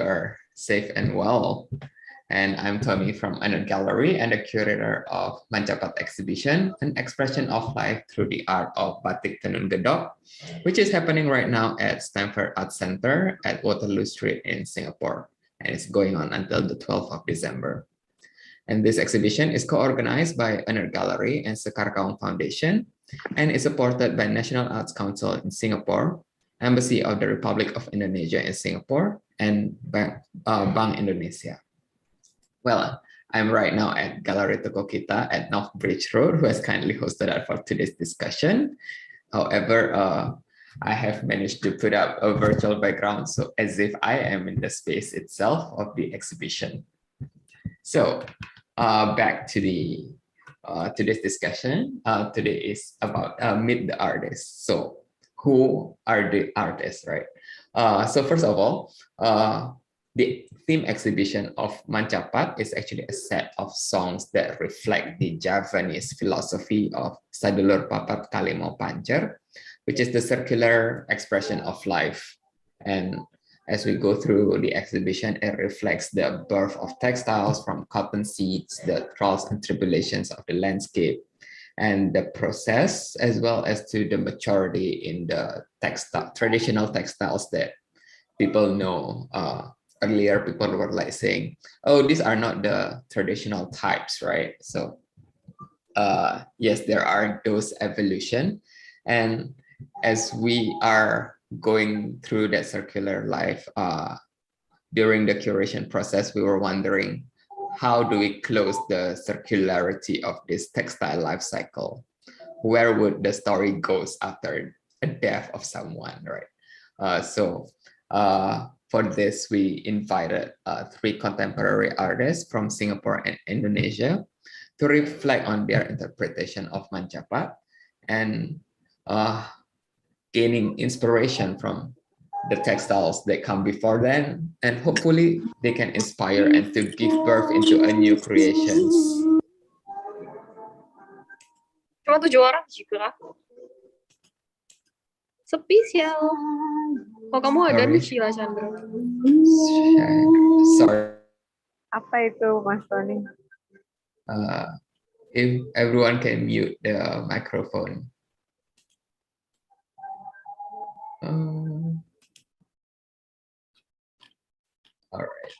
Are safe and well. And I'm Tony from aNERDgallery and the curator of Mancapat exhibition, an expression of life through the art of Batik Tenun Gedog, which is happening right now at Stamford Arts Centre at Waterloo Street in Singapore. And it's going on until the 12th of December. And this exhibition is co-organized by aNERDgallery and Sekar Kawung Foundation, and is supported by National Arts Council in Singapore, Embassy of the Republic of Indonesia in Singapore, and Bank Indonesia. Well, I'm right now at Gallery Toko Kita at North Bridge Road, who has kindly hosted us for today's discussion. However, I have managed to put up a virtual background so as if I am in the space itself of the exhibition. So back to the today's discussion. Today is about Meet the Artists. So who are the artists, right? So first of all, the theme exhibition of Mancapat is actually a set of songs that reflect the Javanese philosophy of Sadulur Papat Kalimo Pancer, which is the circular expression of life. And as we go through the exhibition, it reflects the birth of textiles from cotton seeds, the trials and tribulations of the landscape, and the process, as well as to the maturity in the traditional textiles that people know. Earlier, people were like saying, oh, these are not the traditional types, right? So yes, there are those evolution. And as we are going through that circular life, during the curation process, we were wondering, how do we close the circularity of this textile life cycle? Where would the story goes after a death of someone, right? So for this, we invited 3 contemporary artists from Singapore and Indonesia to reflect on their interpretation of Mancapat and gaining inspiration from the textiles that come before them, and hopefully they can inspire and to give birth into a new creations. Cuma 7 orang juga. Spesial. Oh, kamu ada nih Sheila Chandra. Sorry. Apa itu, Mas Tony? If everyone can mute the microphone. All right.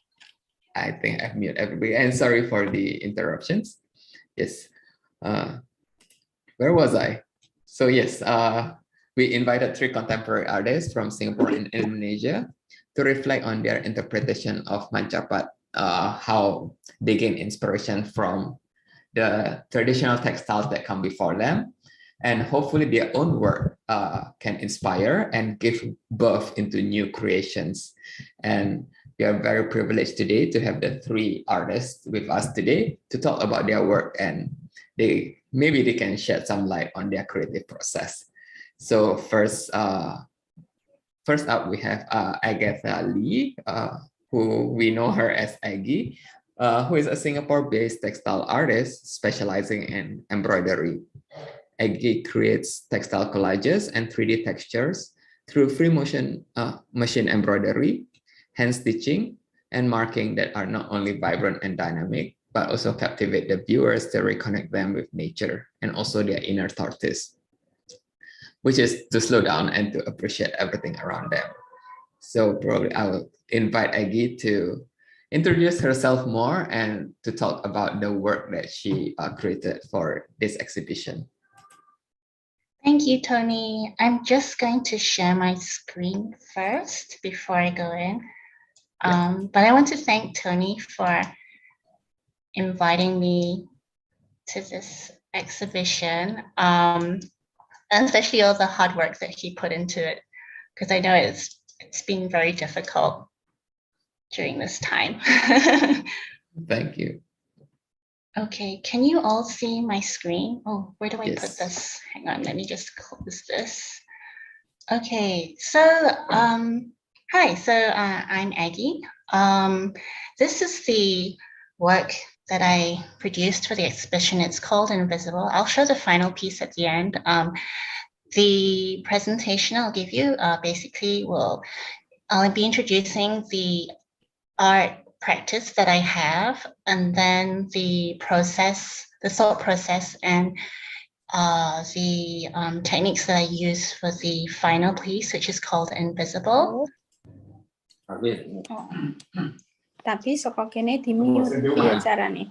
I think I've muted everybody, and sorry for the interruptions. Yes. Where was I? So yes, we invited 3 contemporary artists from Singapore and Indonesia to reflect on their interpretation of Mancapat, how they gain inspiration from the traditional textiles that come before them, and hopefully their own work can inspire and give birth into new creations. And we are very privileged today to have the 3 artists with us today to talk about their work, and maybe they can shed some light on their creative process. So first up, we have Agatha Lee, who we know her as Aggie, who is a Singapore-based textile artist specializing in embroidery. Aggie creates textile collages and 3D textures through free motion machine embroidery, hand stitching, and marking that are not only vibrant and dynamic, but also captivate the viewers to reconnect them with nature and also their inner tortoise, which is to slow down and to appreciate everything around them. So probably I will invite Aggie to introduce herself more and to talk about the work that she created for this exhibition. Thank you, Tony. I'm just going to share my screen first before I go in. But I want to thank Tony for inviting me to this exhibition, and especially all the hard work that he put into it, because I know it's been very difficult during this time. Thank you. Okay, can you all see my screen? Oh, where do I Yes. put this? Hang on, let me just close this. Okay, so hi, so I'm Aggie. This is the work that I produced for the exhibition. It's called Invisible. I'll show the final piece at the end. The presentation I'll give you basically I'll be introducing the art practice that I have, and then the process, the thought process, and the techniques that I use for the final piece, which is called Invisible. Tapi saka kene di-mute piye carane?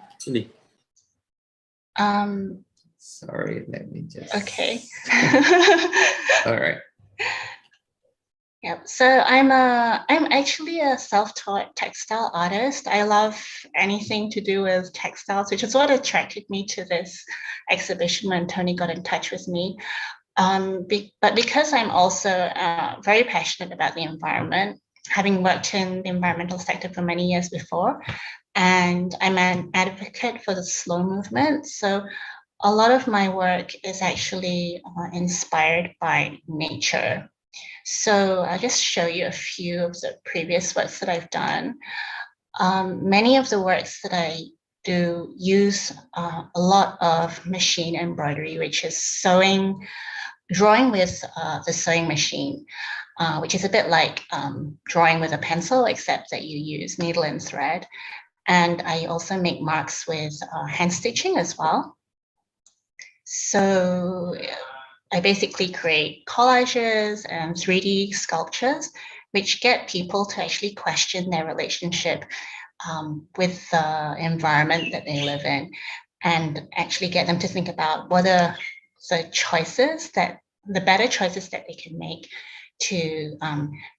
Sorry, let me just. Okay. All right. Yep. So I'm actually a self-taught textile artist. I love anything to do with textiles, which is what attracted me to this exhibition when Tony got in touch with me. But because I'm also very passionate about the environment, having worked in the environmental sector for many years before, and I'm an advocate for the slow movement. So a lot of my work is actually inspired by nature. So I'll just show you a few of the previous works that I've done. Many of the works that I do use a lot of machine embroidery, which is drawing with the sewing machine, which is a bit like drawing with a pencil, except that you use needle and thread. And I also make marks with hand stitching as well. So I basically create collages and 3D sculptures, which get people to actually question their relationship with the environment that they live in, and actually get them to think about what are the better choices that they can make to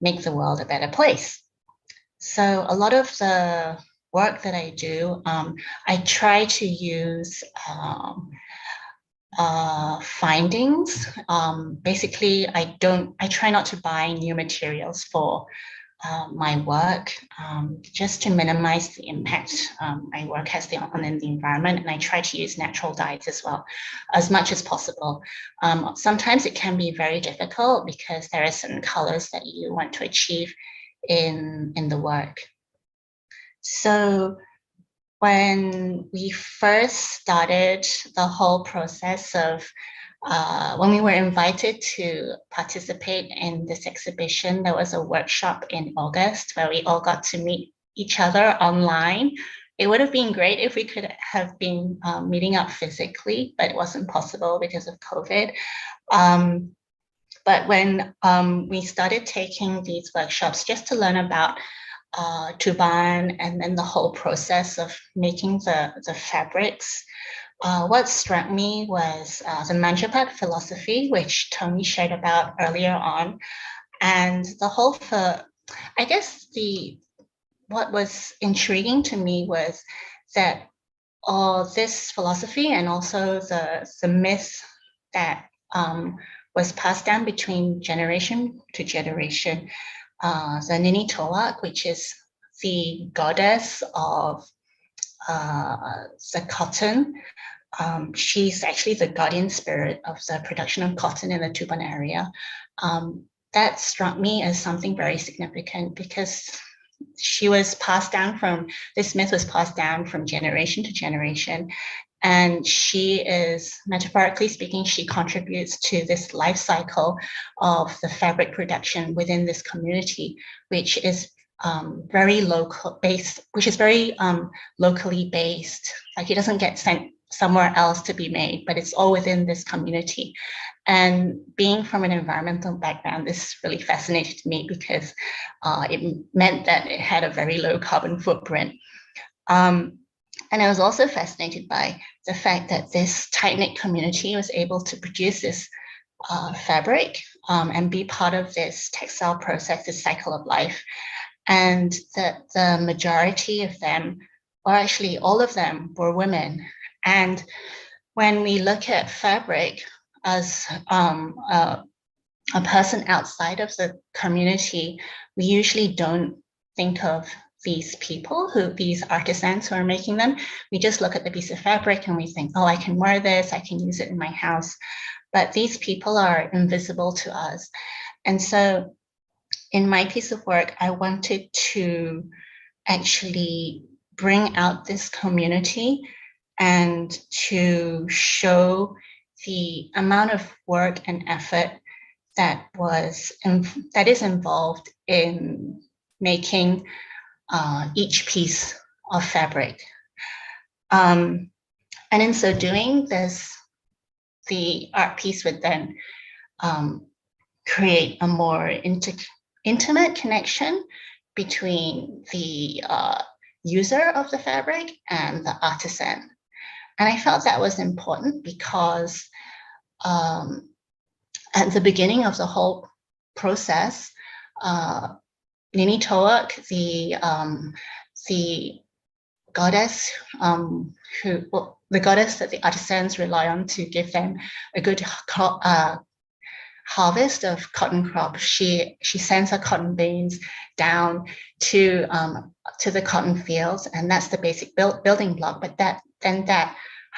make the world a better place. So a lot of the work that I do, I try to use findings. Basically, I try not to buy new materials for my work, just to minimize the impact my work has on the environment. And I try to use natural dyes as well, as much as possible. Sometimes it can be very difficult because there are certain colors that you want to achieve in the work. So when we first started the whole process of when we were invited to participate in this exhibition, there was a workshop in August where we all got to meet each other online. It would have been great if we could have been meeting up physically, but it wasn't possible because of COVID. But when we started taking these workshops just to learn about Tuban and then the whole process of making the fabrics, what struck me was the Mancapat philosophy, which Tony shared about earlier on. And the whole, I guess what was intriguing to me was that this philosophy and also the myth that was passed down between generation to generation, the Nini Towak, which is the goddess of the cotton. She's actually the guardian spirit of the production of cotton in the Tuban area. That struck me as something very significant because this myth was passed down from generation to generation. And she is, metaphorically speaking, she contributes to this life cycle of the fabric production within this community, which is very local based, which is very locally based. Like it doesn't get sent somewhere else to be made, but it's all within this community. And being from an environmental background, this really fascinated me because it meant that it had a very low carbon footprint. And I was also fascinated by the fact that this tight-knit community was able to produce this fabric and be part of this textile process, this cycle of life. And that the majority of them, or actually all of them, were women. And when we look at fabric as a person outside of the community, we usually don't think of these artisans who are making them. We just look at the piece of fabric and we think, oh, I can wear this, I can use it in my house. But these people are invisible to us. And so in my piece of work, I wanted to actually bring out this community and to show the amount of work and effort that is involved in making each piece of fabric. And in so doing, the art piece would then create a more intimate connection between the user of the fabric and the artisan. And I felt that was important because at the beginning of the whole process, Nini Toak, the goddess the goddess that the artisans rely on to give them a good harvest of cotton crop, she sends her cotton beans down to the cotton fields, and that's the basic building block. But that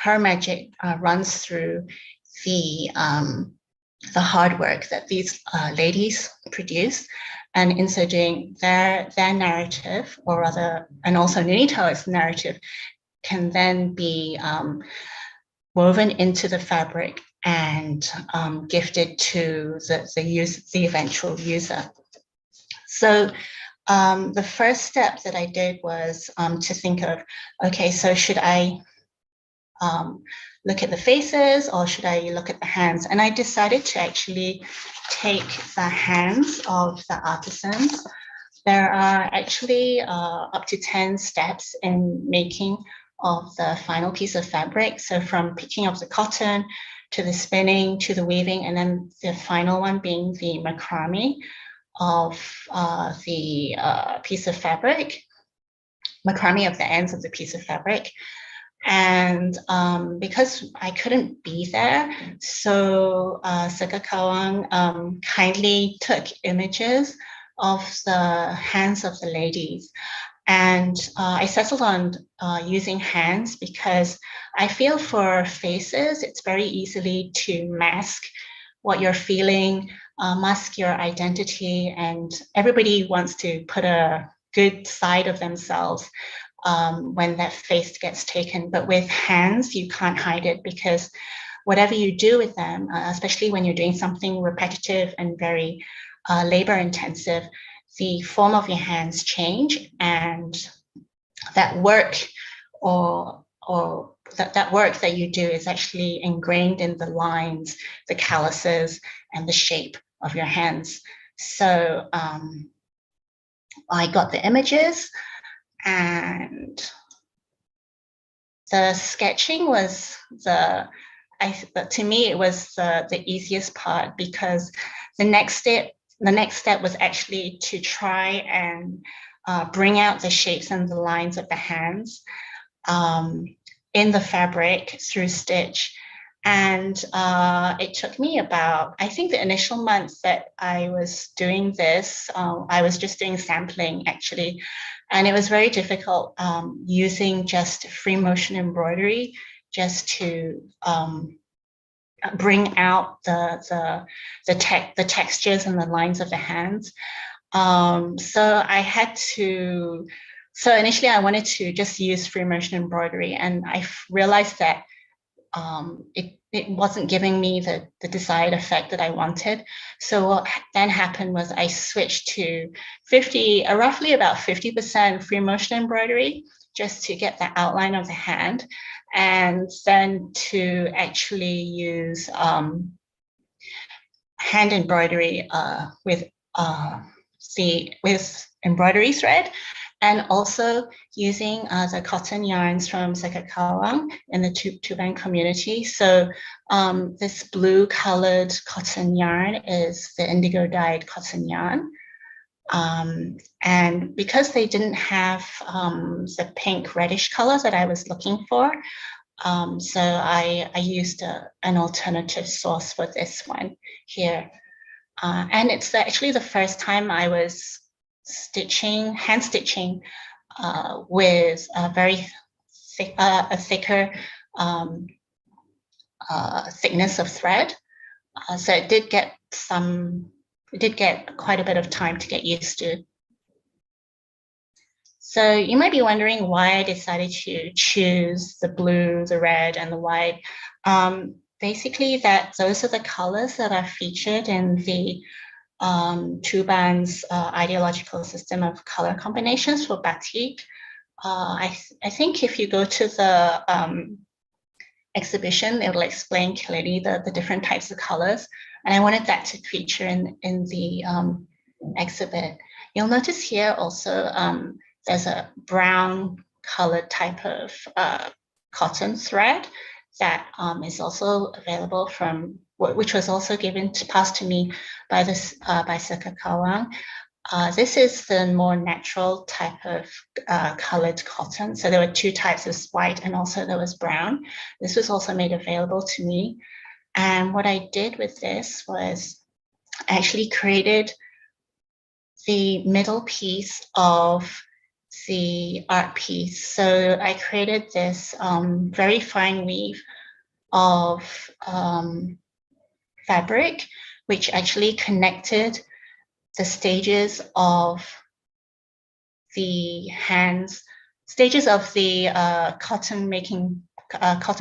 her magic runs through the hard work that these ladies produce, and in so doing, their narrative, or rather, and also Nini Toak's narrative, can then be woven into the fabric and gifted to the eventual user. So the first step that I did was to think of, okay, so should I look at the faces or should I look at the hands? And I decided to actually take the hands of the artisans. There are actually up to 10 steps in making of the final piece of fabric. So from picking up the cotton to the spinning to the weaving, and then the final one being the macrame of the piece of fabric, macrame of the ends of the piece of fabric. And because I couldn't be there, so Sekar Kawung kindly took images of the hands of the ladies. And I settled on using hands because I feel for faces, it's very easily to mask what you're feeling, mask your identity, and everybody wants to put a good side of themselves when that face gets taken. But with hands, you can't hide it, because whatever you do with them, especially when you're doing something repetitive and very labor intensive, the form of your hands change, and that work that work that you do is actually ingrained in the lines, the calluses, and the shape of your hands. So I got the images, and the sketching was to me, it was the easiest part, because the next step was actually to try and bring out the shapes and the lines of the hands in the fabric through stitch. And it took me about, I think the initial months that I was doing this, I was just doing sampling actually. And it was very difficult using just free motion embroidery just to bring out the textures and the lines of the hands. So initially I wanted to just use free motion embroidery, and I realized that it wasn't giving me the desired effect that I wanted. So what then happened was I switched to roughly about 50% free motion embroidery, just to get the outline of the hand, and then to actually use hand embroidery with embroidery thread, and also using the cotton yarns from Sekar Kawung in the Tuban community. So this blue colored cotton yarn is the indigo dyed cotton yarn. And because they didn't have the pink reddish color that I was looking for, so I used an alternative source for this one here. And it's actually the first time I was hand stitching with a very thicker thickness of thread. So it did get quite a bit of time to get used to. So you might be wondering why I decided to choose the blue, the red, and the white. Basically, those are the colors that are featured in the Tuban's ideological system of color combinations for batik. I think if you go to the exhibition, it will explain clearly the different types of colors. And I wanted that to feature in the exhibit. You'll notice here also there's a brown colored type of cotton thread that is also available from, which was also passed to me by by Sekar Kawung. This is the more natural type of colored cotton. So there were two types, of white and also there was brown. This was also made available to me. And what I did with this was I actually created the middle piece of the art piece. So I created this very fine weave of fabric, which actually connected the stages of the cotton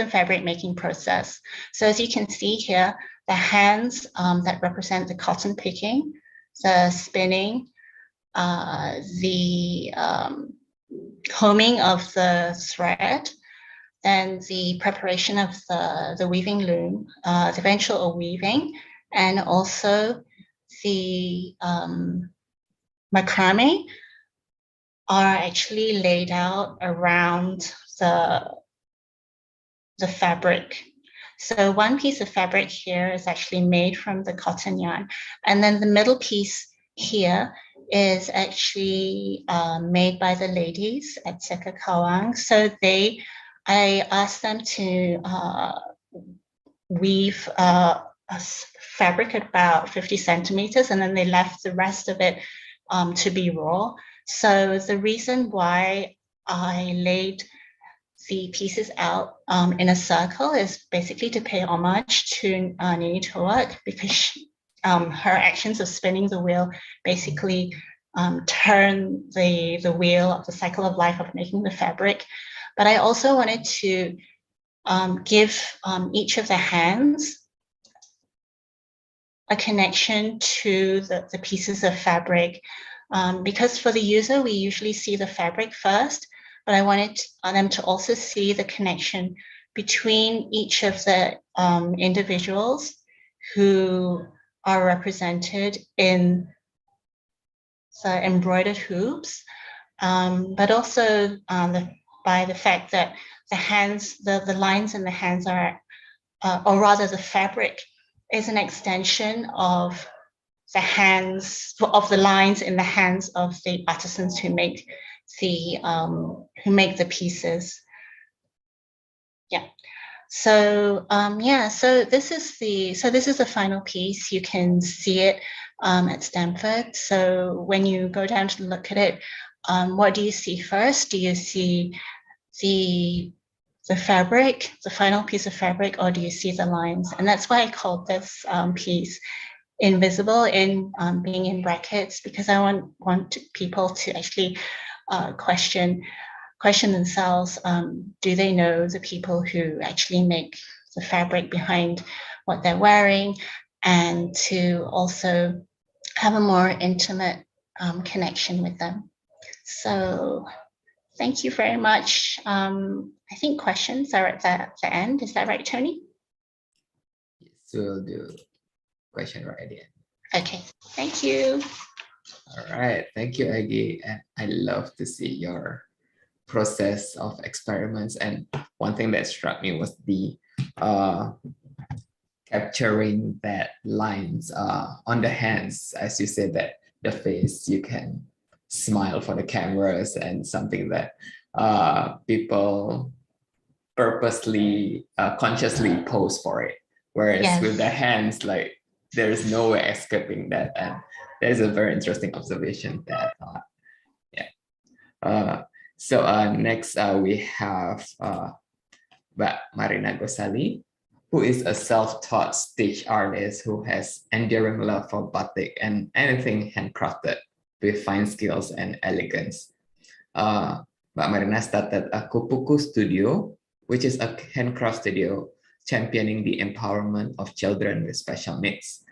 fabric making process. So as you can see here, the hands that represent the cotton picking, the spinning, the combing of the thread, then the preparation of the weaving loom, the eventual weaving, and also the macrame are actually laid out around the fabric. So one piece of fabric here is actually made from the cotton yarn, and then the middle piece here is actually made by the ladies at Sekar Kawung. So I asked them to weave a fabric at about 50 centimeters, and then they left the rest of it to be raw. So the reason why I laid the pieces out in a circle is basically to pay homage to Nini Towak, because her actions of spinning the wheel basically turn the wheel of the cycle of life of making the fabric. But I also wanted to give each of the hands a connection to the pieces of fabric. Because for the user, we usually see the fabric first, but I wanted them to also see the connection between each of the individuals who are represented in the embroidered hoops, but also by the fact that the hands, the lines in the hands are, or rather the fabric is an extension of the hands, of the lines in the hands of the artisans who make the pieces. Yeah. So so this is the final piece. You can see it at Stamford. So when you go down to look at it, what do you see first? Do you see the fabric, the final piece of fabric, or do you see the lines? And that's why I called this piece invisible, in being in brackets, because I want people to actually question themselves. Do they know the people who actually make the fabric behind what they're wearing, and to also have a more intimate connection with them. So thank you very much. I think questions are at the end. Is that right, Tony? Yes, we'll do question right at the end. Okay, thank you. All right, thank you, Aggie. And I love to see your process of experiments. And one thing that struck me was the capturing that lines on the hands, as you said, that the face, you can smile for the cameras, and something that people purposely, consciously pose for it. Whereas Yes. with the hands, like there's no way escaping that. And there's a very interesting observation that, so next we have Marina Gosali, who is a self-taught stitch artist who has enduring love for batik and anything handcrafted with fine skills and elegance. Marina started a Kupuku studio, which is a handcraft studio championing the empowerment of children with special needs.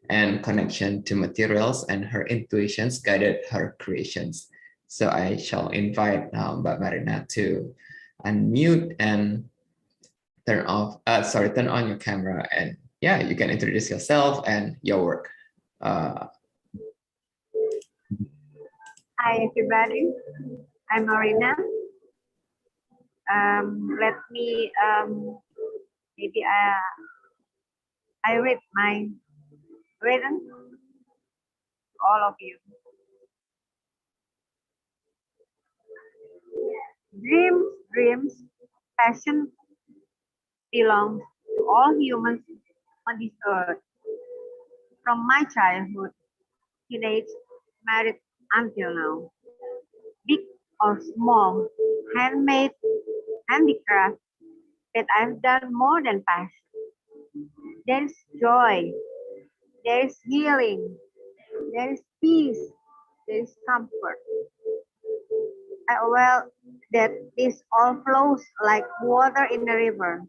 and connection to materials, and her intuitions guided her creations. So I shall invite now Mbak Marina to unmute and turn on your camera, and yeah, you can introduce yourself and your work. Hi, everybody. I'm Marina. Let me maybe I read my written to all of you. Dreams, passion belongs to all humans on this earth. From my childhood, teenage, married until now. Big or small, handmade, handicraft that I've done more than passion. There is joy, there is healing, there is peace, there is comfort. Well, that this all flows like water in a river.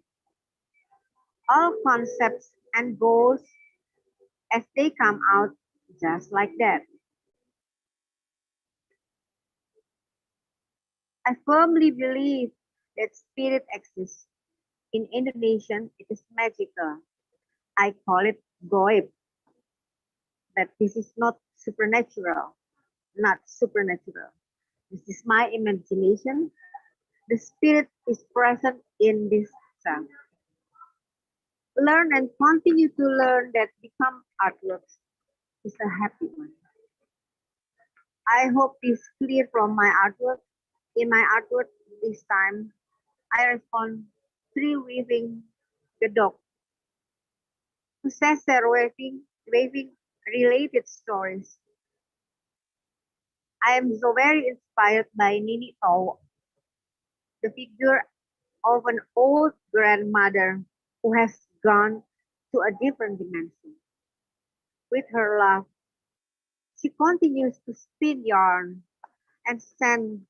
All concepts and goals as they come out just like that. I firmly believe that spirit exists. In Indonesian, it is magical. I call it goib. But this is not supernatural. Not supernatural. This is my imagination. The spirit is present in this sound. Learn and continue to learn that become artworks is a happy one. I hope this clear from my artwork. In my artwork this time, I respond three weaving the dog. Successor waving related stories. I am so very inspired by Nini Tawo, the figure of an old grandmother who has gone to a different dimension. With her love, she continues to spin yarn and send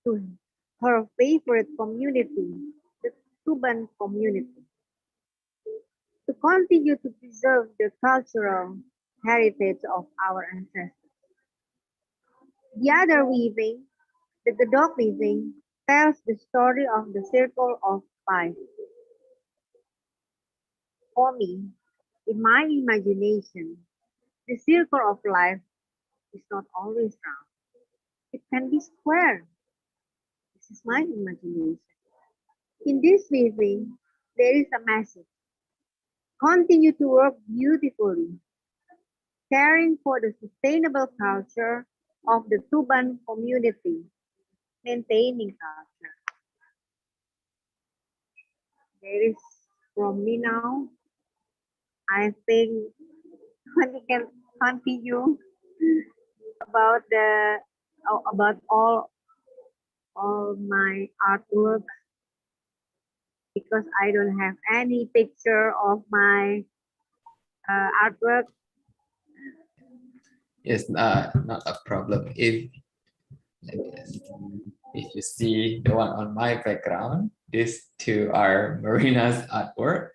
to her favorite community, the Tuban community, to continue to preserve the cultural heritage of our ancestors. The other weaving, the Gedog weaving, tells the story of the circle of life. For me, in my imagination, the circle of life is not always round. It can be square. This is my imagination. In this weaving, there is a message. Continue to work beautifully, caring for the sustainable culture of the Tuban community, maintaining culture. There is from me now. I think we can continue about all my artwork because I don't have any picture of my artwork. Yes, not a problem. If you see the one on my background, these two are Marina's artwork.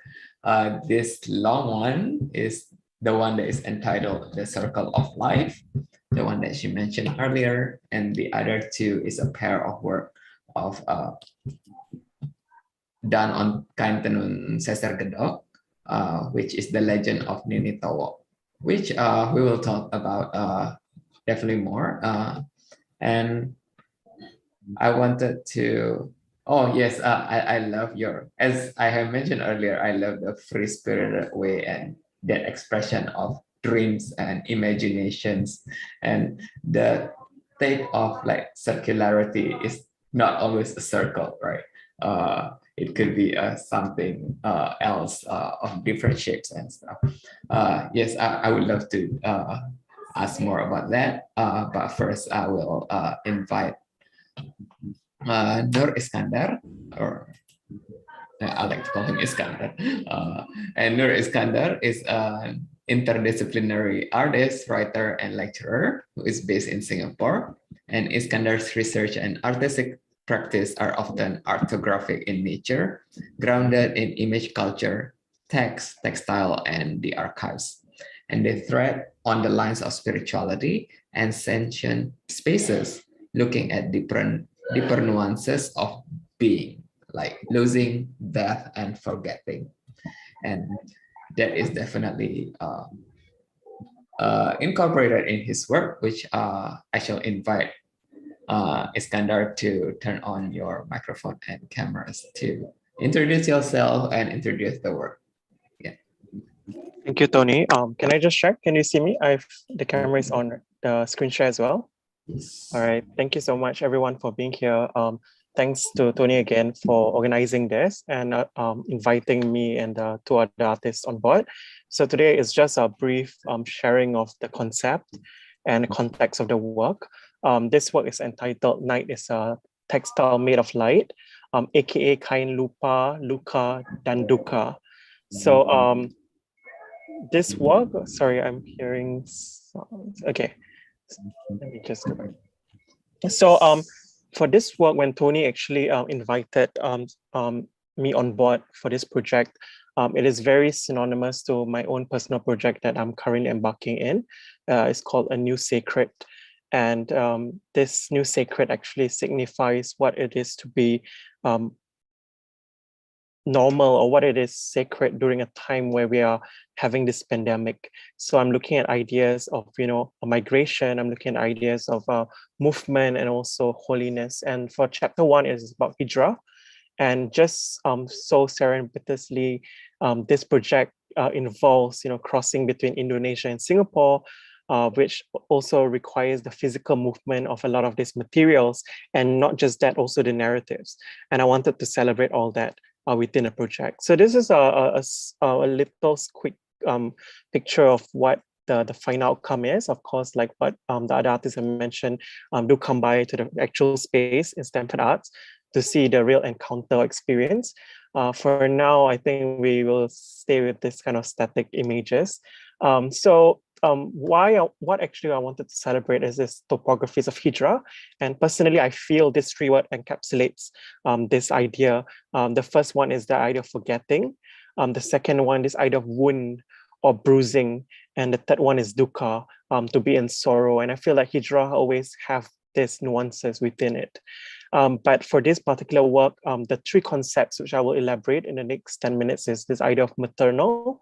This long one is the one that is entitled The Circle of Life, the one that she mentioned earlier, and the other two is a pair of work of done on kain tenun Sekar Gedog, which is the legend of Nini Tawo, which we will talk about definitely more. And I wanted to, oh yes, I love your, as I have mentioned earlier, I love the free-spirited way and that expression of dreams and imaginations, and the take of like circularity is not always a circle, right? It could be something else of different shapes and stuff. Yes, I would love to ask more about that, but first I will invite Noor Iskandar, or I like to call him Iskandar. And Noor Iskandar is an interdisciplinary artist, writer, and lecturer who is based in Singapore. And Iskandar's research and artistic practice are often artographic in nature, grounded in image culture, text, textile, and the archives. and they thread on the lines of spirituality and sentient spaces, looking at deeper nuances of being, like losing, death, and forgetting. And that is definitely incorporated in his work, which I shall invite Iskandar to turn on your microphone and cameras to introduce yourself and introduce the work. Yeah. Thank you, Tony. Can I just check? Can you see me? The camera is on the screen share as well. Yes. All right. Thank you so much, everyone, for being here. Thanks to Tony again for organizing this and inviting me and two other artists on board. So today is just a brief sharing of the concept and context of the work. This work is entitled Night is a Textile Made of Light, aka Kain Lupa, Luka, dan Duka. So this work, sorry, I'm hearing sounds. Okay, let me just go back. So for this work, when Tony actually invited me on board for this project, it is very synonymous to my own personal project that I'm currently embarking in. It's called A New Sacred. And this new sacred actually signifies what it is to be normal, or what it is sacred during a time where we are having this pandemic. So I'm looking at ideas of, a migration. I'm looking at ideas of movement and also holiness. And for chapter 1 is about hijrah. And just so serendipitously, this project involves, crossing between Indonesia and Singapore, which also requires the physical movement of a lot of these materials, and not just that, also the narratives. And I wanted to celebrate all that within a project. So this is a little quick picture of what the final outcome is. Of course, like what the other artists have mentioned, do come by to the actual space in Stamford Arts to see the real encounter experience. For now, I think we will stay with this kind of static images. What actually I wanted to celebrate is this topographies of hijrah. And personally, I feel this three word encapsulates this idea. The first one is the idea of forgetting. The second one, this idea of wound or bruising. And the third one is dukkha, to be in sorrow. And I feel like hijrah always have these nuances within it. But for this particular work, the three concepts which I will elaborate in the next 10 minutes is this idea of maternal,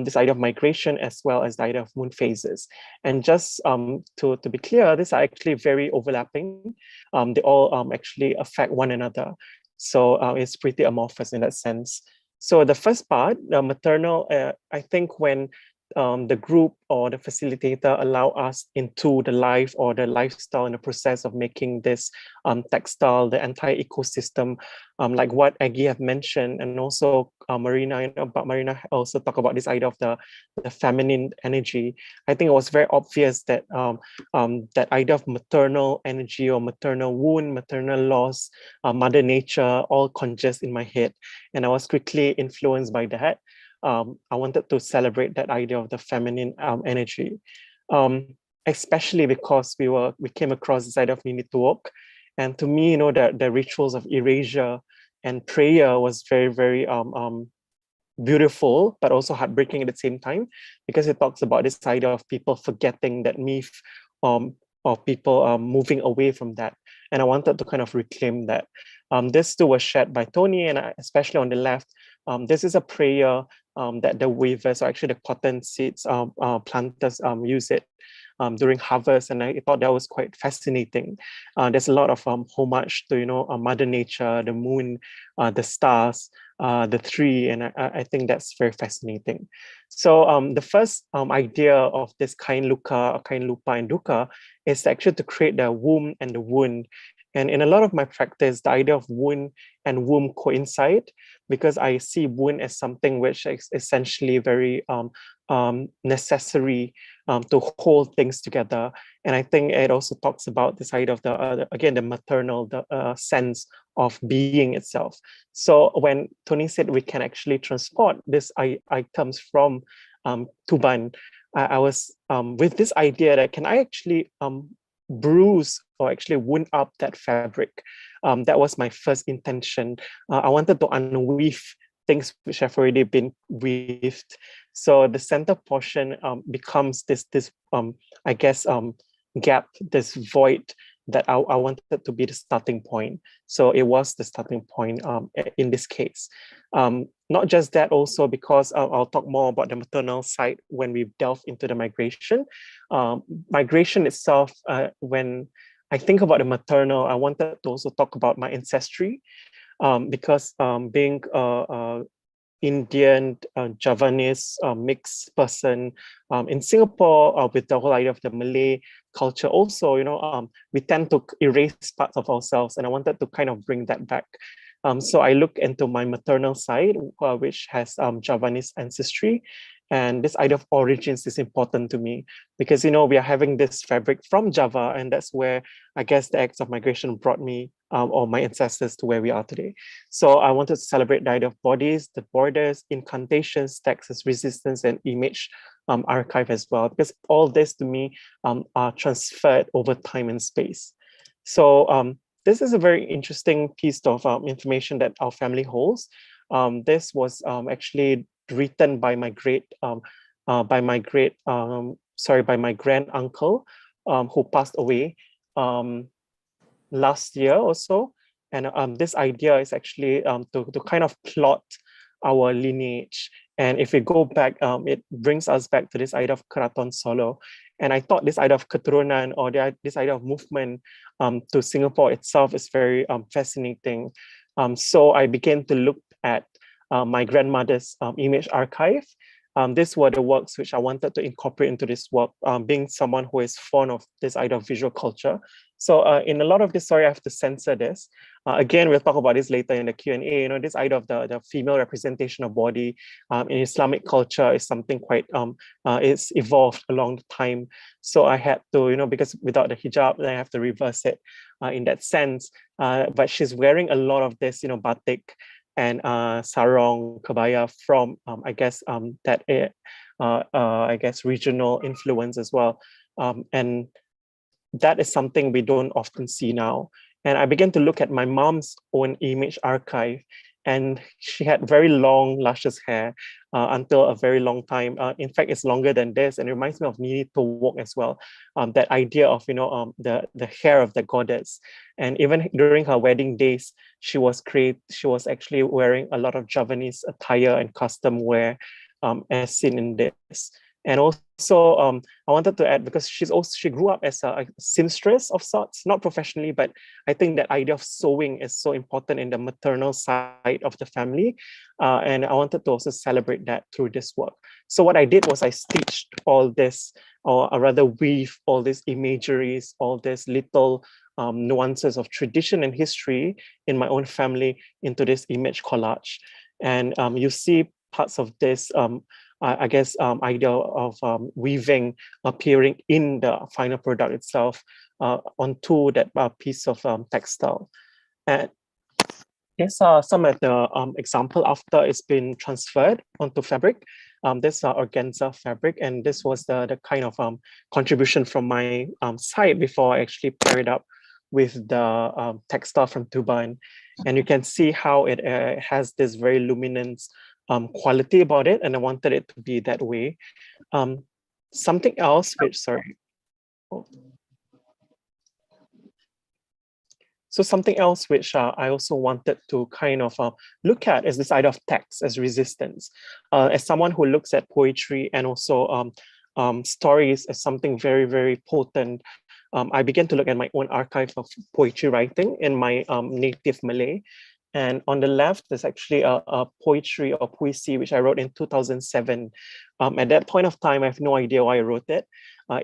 this idea of migration, as well as the idea of moon phases. And just to be clear, these are actually very overlapping. They all actually affect one another. So it's pretty amorphous in that sense. So the first part, maternal, I think when the group or the facilitator allow us into the life or the lifestyle in the process of making this textile, the entire ecosystem, like what Aggie have mentioned, and also Marina, but Marina also talk about this idea of the feminine energy. I think it was very obvious that that idea of maternal energy or maternal wound, maternal loss, mother nature, all congests in my head. And I was quickly influenced by that. I wanted to celebrate that idea of the feminine energy, especially because we came across this idea of Nini Tuok. And to me, the rituals of erasure and prayer was very, very beautiful, but also heartbreaking at the same time, because it talks about this idea of people forgetting that myth, or people moving away from that. And I wanted to kind of reclaim that. This too was shared by Tony, and especially on the left, this is a prayer that the weavers, or actually the cotton seeds planters use it during harvest, and I thought that was quite fascinating. There's a lot of homage to Mother Nature, the moon, the stars, the tree, and I think that's very fascinating. So the first idea of this kain lupa, and dukkha is actually to create the womb and the wound. And in a lot of my practice, the idea of wound and womb coincide, because I see wound as something which is essentially very necessary to hold things together. And I think it also talks about this idea of the maternal sense of being itself. So when Tony said we can actually transport these items from Tuban, I was with this idea that can I actually bruise or actually wound up that fabric. That was my first intention. I wanted to unweave things which have already been weaved. So the center portion becomes this I guess gap, this void that I wanted to be the starting point. So it was the starting point in this case. Not just that, also because I'll talk more about the maternal side when we delve into the migration. Migration itself, when I think about the maternal, I wanted to also talk about my ancestry, because being Indian, Javanese mixed person in Singapore, with the whole idea of the Malay culture also, we tend to erase parts of ourselves, and I wanted to kind of bring that back. So I look into my maternal side, which has Javanese ancestry. And this idea of origins is important to me because, we are having this fabric from Java, and that's where I guess the acts of migration brought me or my ancestors to where we are today. So I wanted to celebrate the idea of bodies, the borders, incantations, texts, resistance, and image archive as well, because all this to me are transferred over time and space. So this is a very interesting piece of information that our family holds. This was actually written by my great grand uncle who passed away last year or so. And this idea is actually to kind of plot our lineage. And if we go back, it brings us back to this idea of Keraton Solo. And I thought this idea of keturunan, or this idea of movement to Singapore itself is very fascinating. So I began to look at my grandmother's image archive. These were the works which I wanted to incorporate into this work, being someone who is fond of this idea of visual culture. So in a lot of this, sorry, I have to censor this. Again, we'll talk about this later in the Q&A. This idea of the female representation of body in Islamic culture is something quite, it's evolved along the time. So I had to, because without the hijab, then I have to reverse it in that sense. But she's wearing a lot of this, batik and sarong, kebaya from, I guess, regional influence as well. And that is something we don't often see now. And I began to look at my mom's own image archive, and she had very long, luscious hair until a very long time. In fact, it's longer than this, and it reminds me of Nini Towok as well. That idea of, the hair of the goddess. And even during her wedding days, she was actually wearing a lot of Javanese attire and custom wear, as seen in this. And also, I wanted to add, because she grew up as a seamstress of sorts, not professionally, but I think that idea of sewing is so important in the maternal side of the family. And I wanted to also celebrate that through this work. So what I did was I stitched all this, or rather weave all these imageries, all these little nuances of tradition and history in my own family into this image collage. And you see parts of this idea of weaving appearing in the final product itself onto that piece of textile. And these are some of the example after it's been transferred onto fabric. This organza fabric, and this was the kind of contribution from my side before I actually pair it up with the textile from Tuban. And you can see how it has this very luminance quality about it, and I wanted it to be that way. Something else which, sorry. So something else which I also wanted to kind of look at is this idea of text as resistance. As someone who looks at poetry and also stories as something very, very potent, I began to look at my own archive of poetry writing in my native Malay. And on the left, there's actually a poetry or poesy, which I wrote in 2007. At that point of time, I have no idea why I wrote it.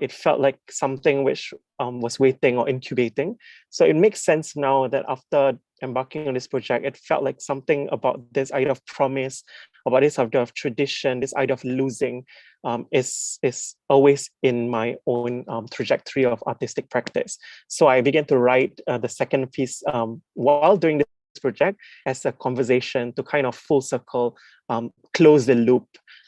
It felt like something which was waiting or incubating. So it makes sense now that after embarking on this project, it felt like something about this idea of promise, about this idea of tradition, this idea of losing is always in my own trajectory of artistic practice. So I began to write the second piece while doing this project as a conversation to kind of full circle, close the loop.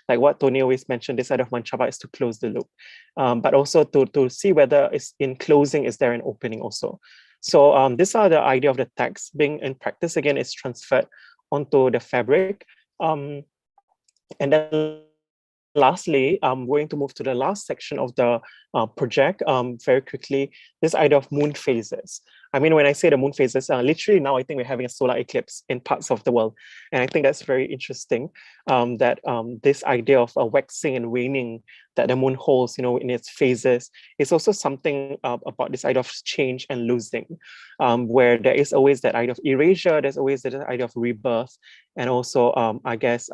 Like what Tony always mentioned, this side of Mancapat is to close the loop, but also to see whether it's in closing, is there an opening also. So these are the idea of the text being in practice. Again, it's transferred onto the fabric. And then lastly, I'm going to move to the last section of the project very quickly, this idea of moon phases. I mean, when I say the moon phases, literally now I think we're having a solar eclipse in parts of the world. And I think that's very interesting that this idea of waxing and waning that the moon holds, in its phases is also something about this idea of change and losing, where there is always that idea of erasure, there's always that idea of rebirth, and also, I guess,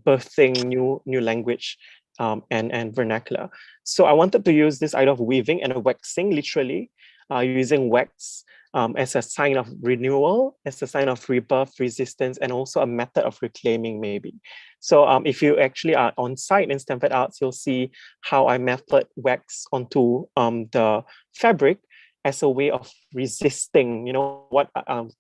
birthing new language and vernacular. So I wanted to use this idea of weaving and waxing, literally, using wax as a sign of renewal, as a sign of rebirth, resistance, and also a method of reclaiming, maybe. So if you actually are on site in Stamford Arts, you'll see how I method wax onto the fabric as a way of resisting, what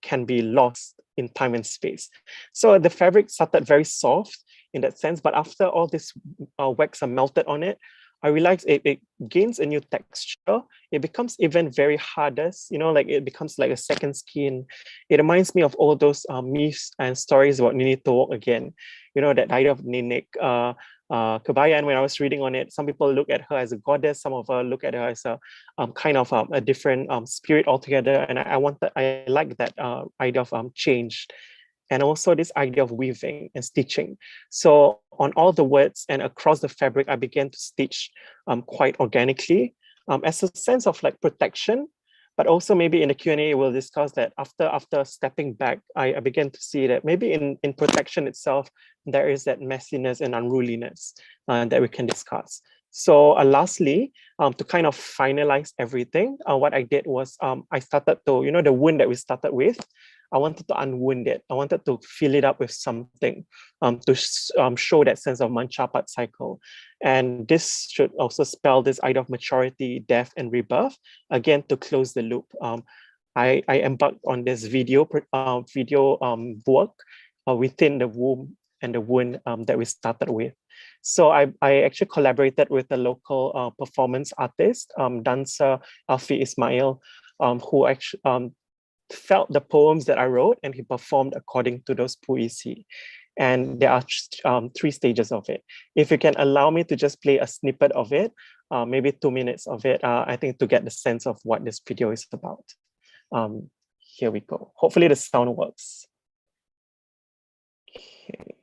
can be lost in time and space. So the fabric started very soft in that sense, but after all this wax are melted on it, I realized it gains a new texture. It becomes even very hardest, like it becomes like a second skin. It reminds me of all those myths and stories about Nini Tawok again. That idea of Ninik Kebayan. When I was reading on it, some people look at her as a goddess, some of her look at her as a kind of a different spirit altogether. And I like that idea of change. And also this idea of weaving and stitching. So on all the words and across the fabric, I began to stitch quite organically as a sense of like protection, but also maybe in the Q&A, we'll discuss that after stepping back, I began to see that maybe in protection itself, there is that messiness and unruliness that we can discuss. So lastly, to kind of finalize everything, what I did was I started to, the wound that we started with, I wanted to unwound it. I wanted to fill it up with something to show that sense of Mancapat cycle. And this should also spell this idea of maturity, death, and rebirth, again, to close the loop. I embarked on this video work within the womb and the wound that we started with. So I actually collaborated with a local performance artist, dancer Alfi Ismail, who actually felt the poems that I wrote, and he performed according to those poesy. And there are 3 stages of it. If you can allow me to just play a snippet of it, maybe 2 minutes of it, I think to get the sense of what this video is about. Here we go. Hopefully the sound works. Okay.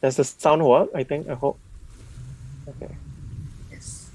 Does the sound work? I hope. Okay. Yes.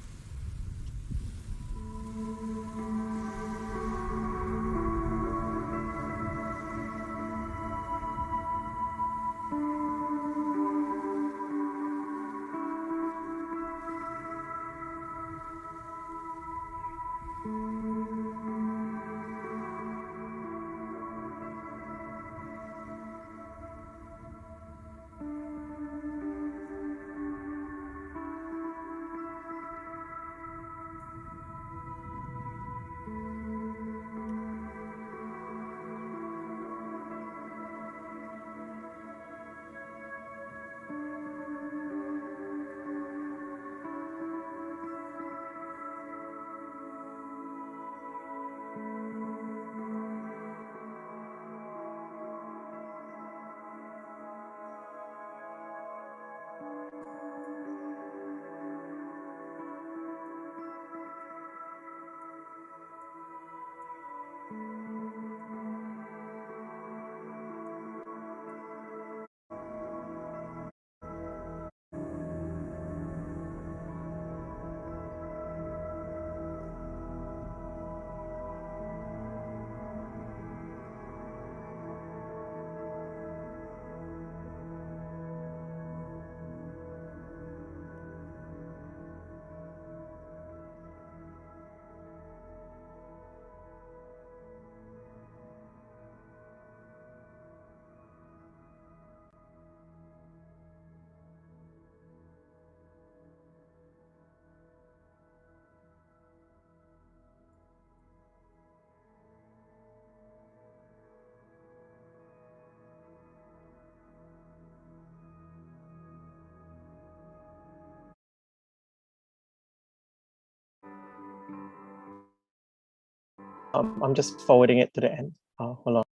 I'm just forwarding it to the end. Hold on.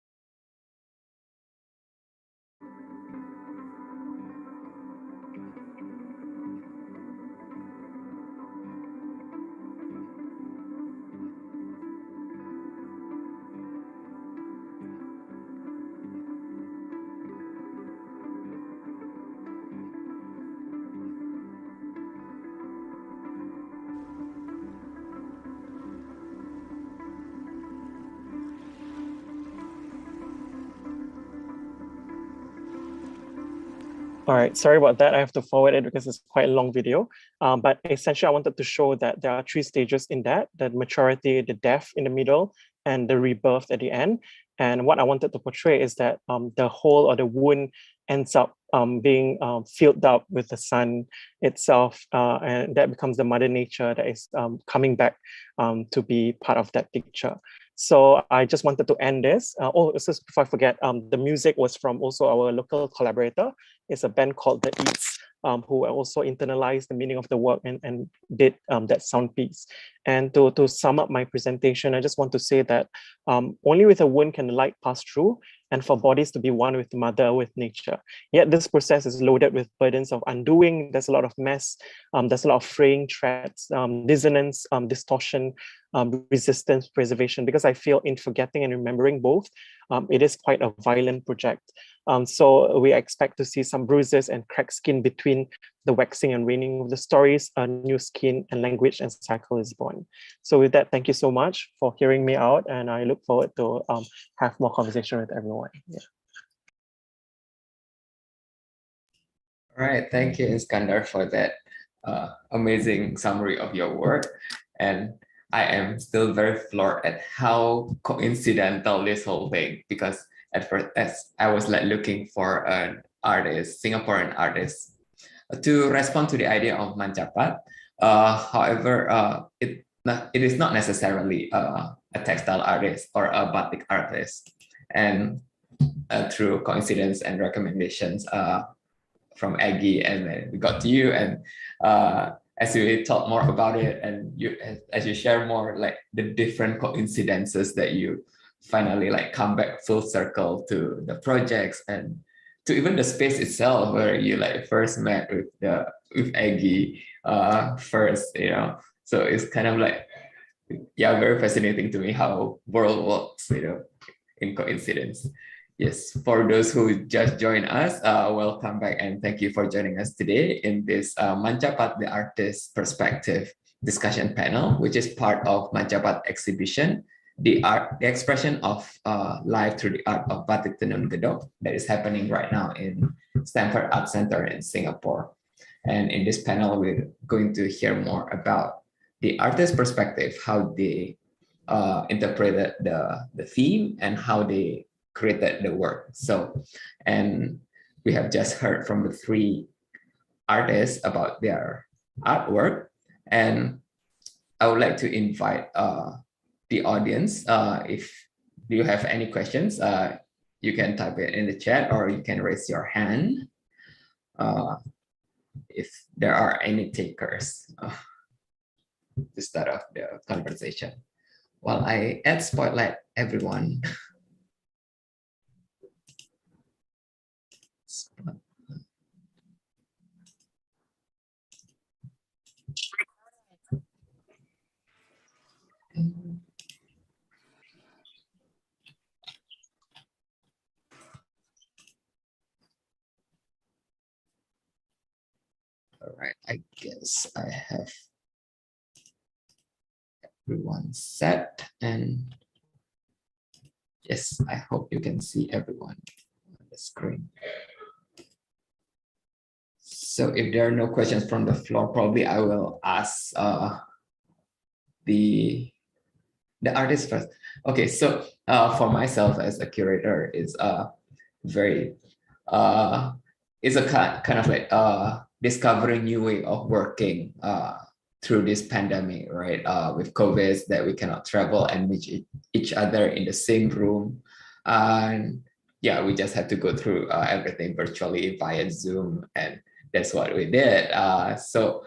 All right, sorry about that. I have to forward it because it's quite a long video. But essentially, I wanted to show that there are 3 stages in that: the maturity, the death in the middle, and the rebirth at the end. And what I wanted to portray is that the hole or the wound ends up being filled up with the sun itself, and that becomes the mother nature that is coming back to be part of that picture. So I just wanted to end this. Just before I forget, the music was from also our local collaborator. It's a band called The Eats, who also internalized the meaning of the work and did that sound piece. And to sum up my presentation, I just want to say that only with a wound can light pass through, and for bodies to be one with the mother, with nature. Yet this process is loaded with burdens of undoing. There's a lot of mess. There's a lot of fraying threads, dissonance, distortion, resistance, preservation, because I feel in forgetting and remembering both, it is quite a violent project. So we expect to see some bruises and cracked skin between the waxing and waning of the stories, a new skin and language and cycle is born. So with that, thank you so much for hearing me out, and I look forward to have more conversation with everyone. Yeah. All right, thank you, Iskandar, for that amazing summary of your work. And I am still very floored at how coincidental this whole thing, because at first as I was like looking for an artist, Singaporean artist, to respond to the idea of Mancapat. However, it is not necessarily a textile artist or a batik artist. And through coincidence and recommendations from Aggie, and then we got to you, and as you talk more about it, and as you share more like the different coincidences that you finally like come back full circle to the projects and to even the space itself where you like first met with Aggie first, you know. So it's kind of like, yeah, very fascinating to me how world works, you know, in coincidence. Yes, for those who just joined us, welcome back and thank you for joining us today in this Mancapat the Artist Perspective discussion panel, which is part of Mancapat exhibition, the expression of life through the art of Batik Tenun Gedog, that is happening right now in Stamford Arts Centre in Singapore. And in this panel, we're going to hear more about the artist perspective, how they interpreted the theme and how they created the work. So, and we have just heard from the 3 artists about their artwork, and I would like to invite the audience. If you have any questions, you can type it in the chat or you can raise your hand if there are any takers to start off the conversation. While I add spotlight everyone. All right, I guess I have everyone set, and yes, I hope you can see everyone on the screen. So if there are no questions from the floor, probably I will ask the artist first. Okay, so for myself as a curator, it's very it's a kind of like discovering new way of working through this pandemic, right? With COVID, that we cannot travel and meet each other in the same room, and yeah, we just had to go through everything virtually via Zoom, and that's what we did. So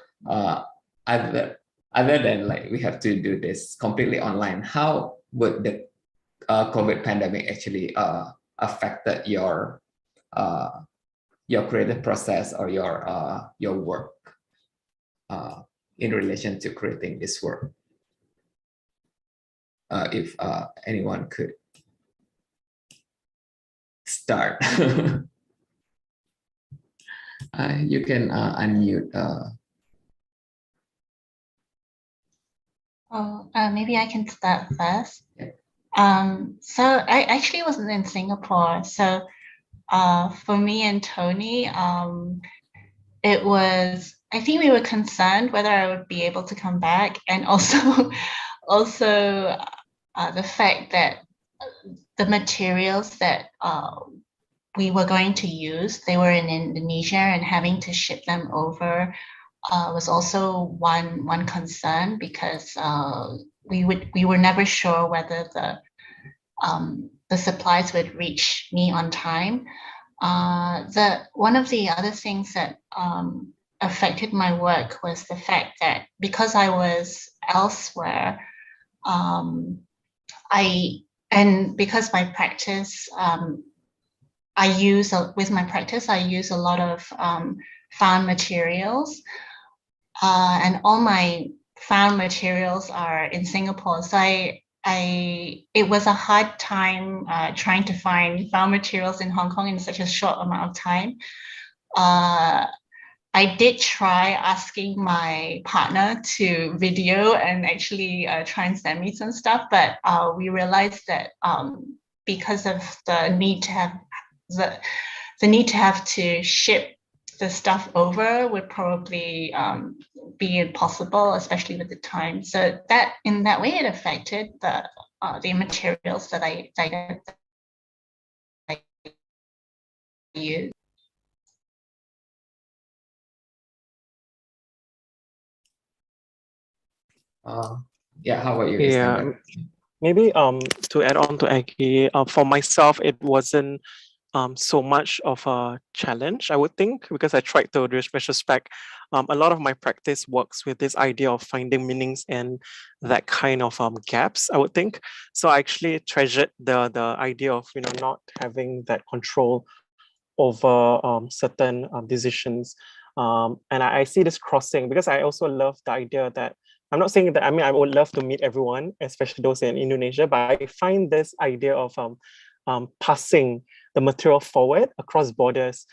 other than like we have to do this completely online, how would the COVID pandemic actually affected your creative process or your work in relation to creating this work? If anyone could start. You can unmute. Maybe I can start first. Yeah. So I actually wasn't in Singapore. So for me and Tony, it was, I think we were concerned whether I would be able to come back, and also the fact that the materials that we were going to use, they were in Indonesia, and having to ship them over was also one concern, because we were never sure whether the supplies would reach me on time. One of the other things that affected my work was the fact that because I was elsewhere, because my practice, with my practice, I use a lot of found materials, and all my found materials are in Singapore. So it was a hard time trying to find found materials in Hong Kong in such a short amount of time. I did try asking my partner to video and actually try and send me some stuff, but we realized that because of the need to have to ship the stuff over would probably be impossible, especially with the time. So that in that way, it affected the materials that I use. Yeah, how about you? Yeah, Iskandar? maybe to add on to Aggie, for myself, it wasn't so much of a challenge, I would think, because I tried to retrospect. A lot of my practice works with this idea of finding meanings and that kind of gaps, I would think. So I actually treasured the idea of not having that control over certain decisions. And I see this crossing because I also love the idea that I'm not saying that, I mean, I would love to meet everyone, especially those in Indonesia, but I find this idea of passing the material forward across borders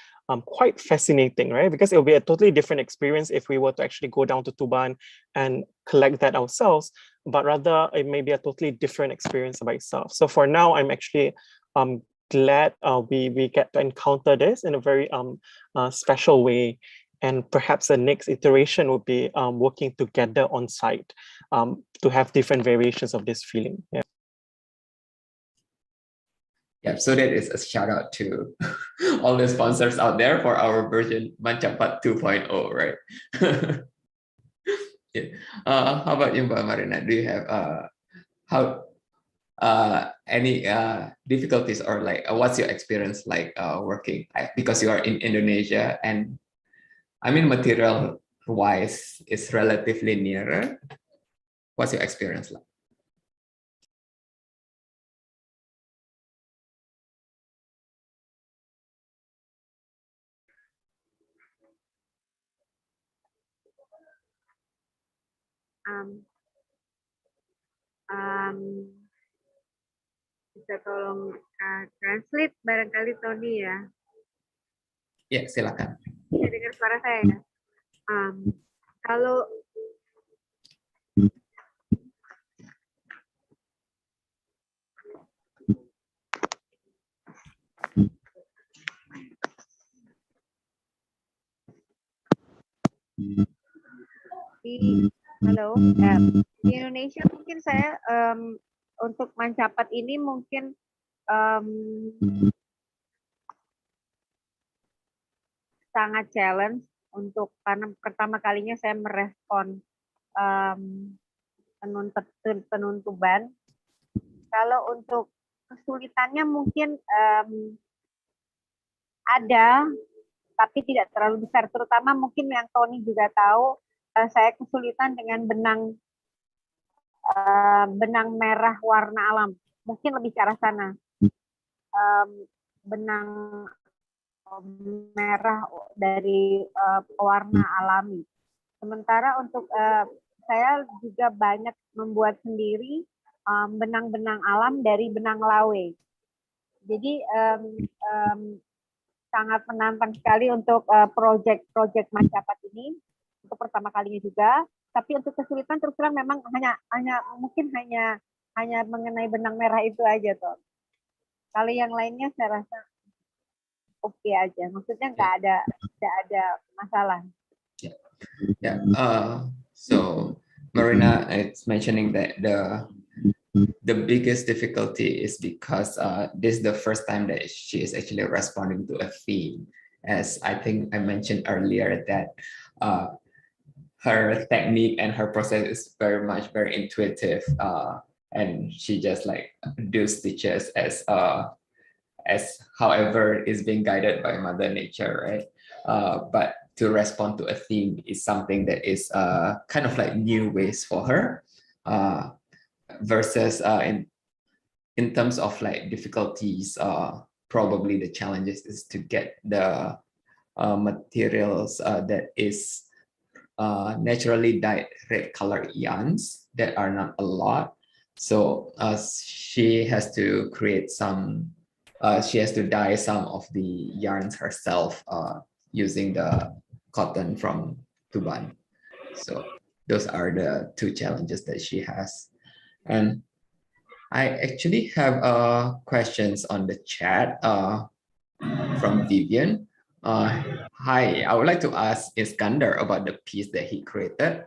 quite fascinating, right? Because it will be a totally different experience if we were to actually go down to Tuban and collect that ourselves, but rather it may be a totally different experience by itself. So for now, I'm actually glad we get to encounter this in a very special way. And perhaps the next iteration would be working together on site to have different variations of this feeling. Yeah. Yeah, so that is a shout out to all the sponsors out there for our version Mancapat 2.0, right? Yeah. How about you, Mbak Marina? Do you have any difficulties, or like what's your experience like working because you are in Indonesia, and I mean material wise is relatively nearer? What's your experience like? Bisa tolong translate barangkali Tony ya. Ya, silakan. Bisa dengar suara saya ya? Kalau di Indonesia mungkin saya untuk Mancapat ini mungkin sangat challenge karena pertama kalinya saya merespon tenun Tuban. Kalau untuk kesulitannya mungkin ada, tapi tidak terlalu besar. Terutama mungkin yang Tony juga tahu, saya kesulitan dengan benang merah warna alam. Mungkin lebih ke arah sana. Benang merah dari warna alami. Sementara untuk saya juga banyak membuat sendiri benang-benang alam dari benang lawe. Jadi sangat menantang sekali untuk proyek Mancapat ini untuk pertama kalinya juga. Tapi untuk kesulitan terus terang memang hanya mengenai benang merah itu aja toh. Kalau yang lainnya saya rasa oke aja. Maksudnya nggak ada masalah. Yeah. So Marina is mentioning that the biggest difficulty is because this is the first time that she is actually responding to a theme. As I think I mentioned earlier that her technique and her process is very intuitive, and she just like do stitches as however is being guided by Mother Nature, right? But to respond to a theme is something that is kind of like new ways for her, versus in terms of like difficulties, probably the challenges is to get the materials that is naturally dyed red color yarns that are not a lot. So she has to create some, she has to dye some of the yarns herself using the cotton from Tuban. So those are the two challenges that she has. And I actually have questions on the chat from Vivian. Hi, I would like to ask Iskandar about the piece that he created.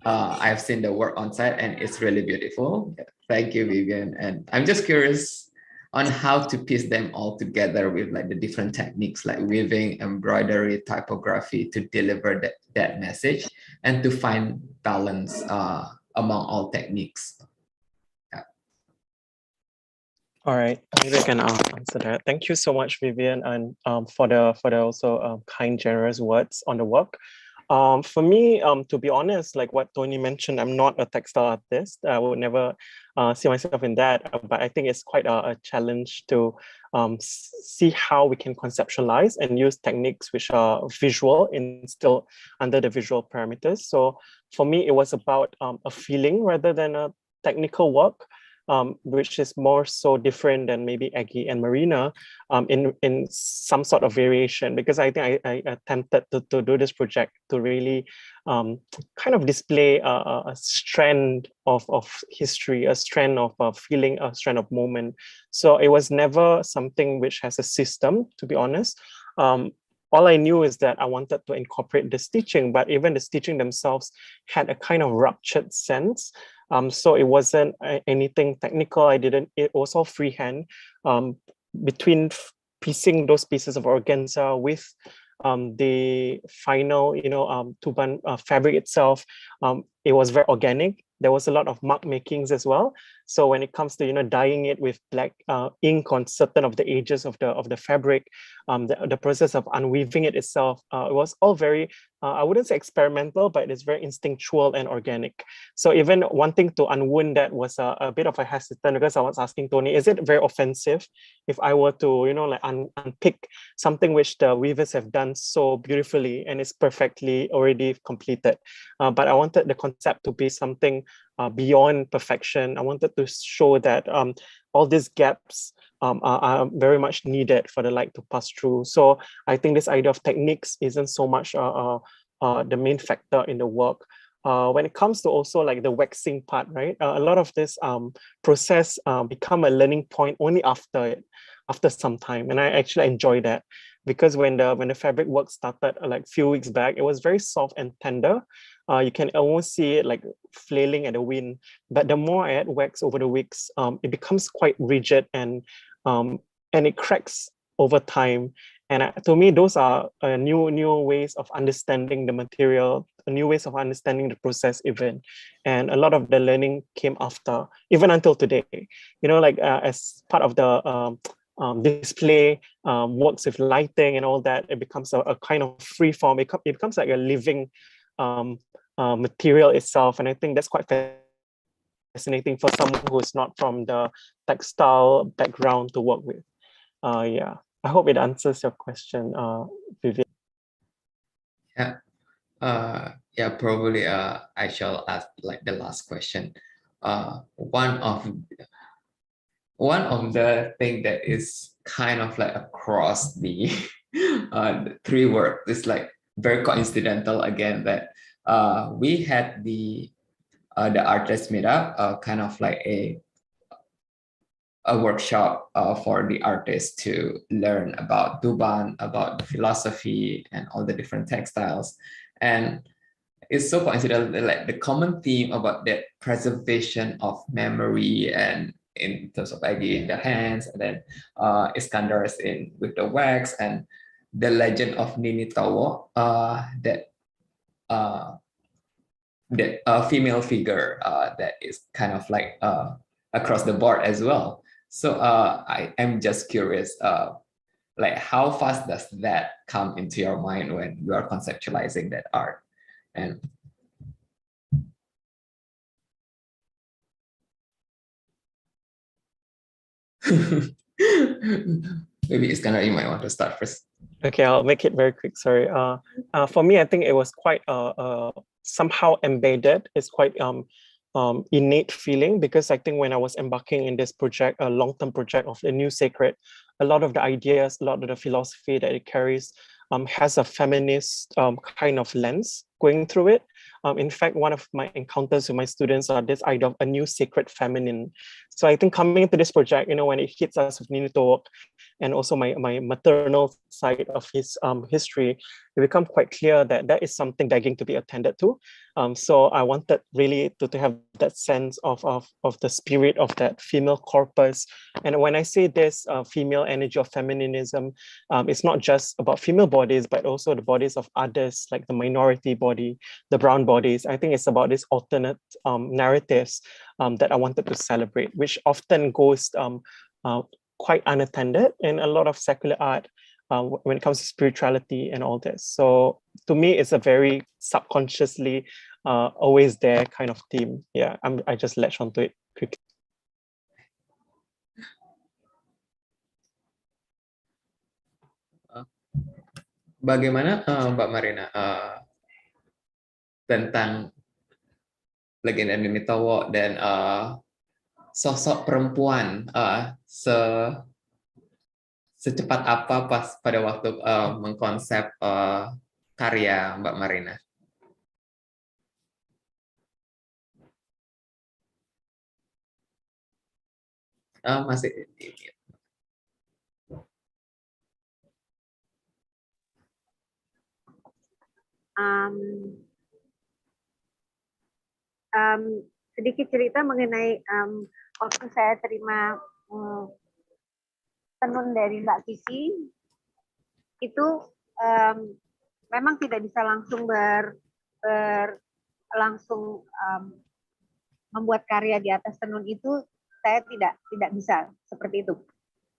I've seen the work on site and it's really beautiful. Thank you, Vivian. And I'm just curious on how to piece them all together with like the different techniques like weaving, embroidery, typography to deliver that message and to find balance among all techniques. All right, maybe I can answer that. Thank you so much, Vivian, and for the also kind, generous words on the work. For me, to be honest, like what Tony mentioned, I'm not a textile artist. I would never see myself in that, but I think it's quite a challenge to see how we can conceptualize and use techniques which are visual and still under the visual parameters. So for me, it was about a feeling rather than a technical work. Which is more so different than maybe Aggie and Marina in some sort of variation, because I think I attempted to do this project to really kind of display a strand of history, a strand of feeling, a strand of moment. So it was never something which has a system, to be honest. All I knew is that I wanted to incorporate the stitching, but even the stitching themselves had a kind of ruptured sense. So it wasn't anything technical. It was all freehand. Between piecing those pieces of organza with the final, Tuban fabric itself, it was very organic. There was a lot of mark makings as well. So when it comes to dyeing it with black ink on certain of the edges of the fabric, the process of unweaving it itself, it was all very I wouldn't say experimental, but it's very instinctual and organic. So even wanting to unwound that was a bit of a hesitant, because I was asking Tony, is it very offensive if I were to like unpick something which the weavers have done so beautifully and is perfectly already completed? But I wanted the concept to be something beyond perfection. I wanted to show that all these gaps are very much needed for the light to pass through. So I think this idea of techniques isn't so much the main factor in the work. When it comes to also like the waxing part, right? A lot of this process become a learning point only after some time, and I actually enjoy that, because when the fabric work started like a few weeks back, it was very soft and tender. You can almost see it like flailing at the wind. But the more I add wax over the weeks, it becomes quite rigid and it cracks over time. And to me, those are new ways of understanding the material, new ways of understanding the process even. And a lot of the learning came after, even until today. Like as part of the display, works with lighting and all that, it becomes a kind of free form. It becomes like a living material itself. And I think that's quite fascinating for someone who's not from the textile background to work with. Yeah, I hope it answers your question, Vivian. Yeah. Yeah, probably I shall ask like the last question. One of the thing that is kind of like across the the three work is like very coincidental again that we had the artist meetup, kind of like a workshop for the artists to learn about Tuban, about philosophy and all the different textiles. And it's so coincidental that like the common theme about that preservation of memory and in terms of Agi in the hands, and then Iskandar is in with the wax, and the legend of Nini Tawo, that female figure that is kind of like across the board as well. So I am just curious, like how fast does that come into your mind when you are conceptualizing that art? And maybe Iskandar, you might want to start first. Okay, I'll make it very quick. Sorry. For me, I think it was quite somehow embedded. It's quite innate feeling, because I think when I was embarking in this project, a long-term project of the new sacred, a lot of the ideas, a lot of the philosophy that it carries has a feminist kind of lens going through it. In fact, one of my encounters with my students are this idea of a new sacred feminine. So I think coming into this project, when it hits us with Ninito and also my maternal side of his history, it become quite clear that that is something begging to be attended to. So I wanted really to have that sense of the spirit of that female corpus. And when I say this female energy of feminism, it's not just about female bodies, but also the bodies of others, like the minority body, the brown bodies. I think it's about these alternate narratives that I wanted to celebrate, which often goes quite unattended in a lot of secular art when it comes to spirituality and all this. So to me, it's a very subconsciously always there kind of theme. Yeah, I just latch onto it quickly. Bagaimana Mbak Marina tentang legenda Nini Tawo dan sosok perempuan secepat apa pas pada waktu mengkonsep karya Mbak Marina? Masih sedikit cerita mengenai waktu saya terima tenun dari Mbak Kiki, itu memang tidak bisa langsung langsung membuat karya di atas tenun itu. Saya tidak bisa seperti itu,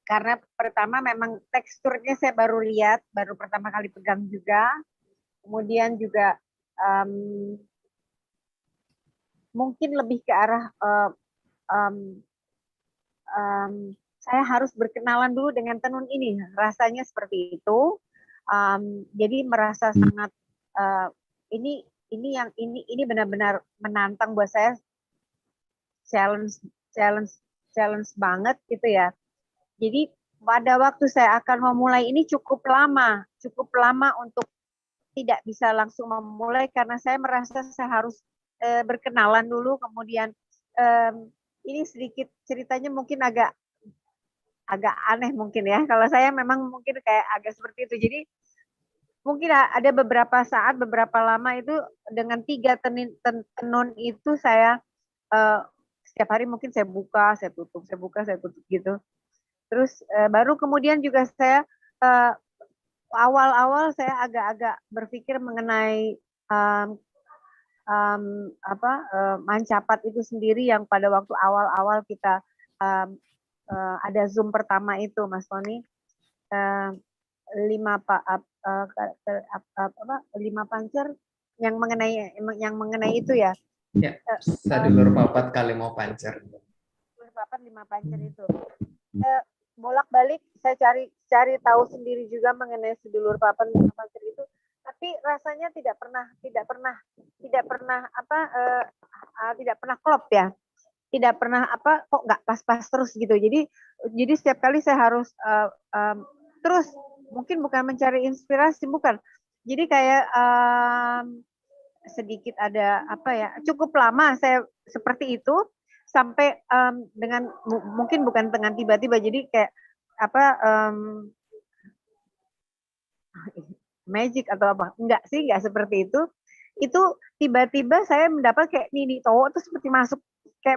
karena pertama memang teksturnya saya baru lihat, baru pertama kali pegang juga, kemudian juga mungkin lebih ke arah saya harus berkenalan dulu dengan tenun ini, rasanya seperti itu. Jadi merasa sangat ini benar-benar menantang buat saya, challenge banget gitu ya. Jadi pada waktu saya akan memulai ini cukup lama untuk tidak bisa langsung memulai, karena saya merasa saya harus berkenalan dulu. Kemudian ini sedikit ceritanya mungkin agak aneh mungkin ya. Kalau saya memang mungkin kayak agak seperti itu. Jadi mungkin ada beberapa saat, beberapa lama itu dengan 3 tenun itu saya setiap hari mungkin saya buka, saya tutup, saya buka, saya tutup gitu. Terus baru kemudian juga saya awal-awal saya agak-agak berpikir mengenai Mancapat itu sendiri, yang pada waktu awal-awal kita ada Zoom pertama itu, Mas Tony, 5 pancer yang mengenai itu ya. Ya, sadulur papat kali mau pancer. Sadulur papat 5 pancer itu. Bolak-balik saya cari tahu sendiri juga mengenai sedulur papat 5 pancer itu, tapi rasanya tidak pernah klop ya. Tidak pernah kok nggak pas-pas terus gitu. Jadi setiap kali saya harus terus, mungkin bukan mencari inspirasi, bukan. Jadi kayak sedikit ada cukup lama saya seperti itu sampai dengan mungkin bukan dengan tiba-tiba, jadi kayak magic atau apa, enggak seperti itu tiba-tiba saya mendapat kayak Nini Towo itu seperti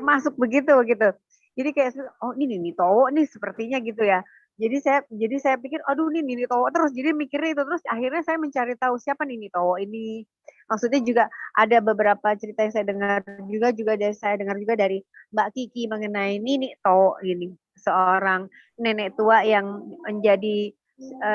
masuk begitu gitu. Jadi kayak oh ini Nini Towo nih sepertinya gitu ya. Jadi saya pikir aduh ini Nini Towo terus, jadi mikirnya itu terus, akhirnya saya mencari tahu siapa Nini Towo ini. Maksudnya juga ada beberapa cerita yang saya dengar juga dari Mbak Kiki mengenai Nini Towo ini, seorang nenek tua yang menjadi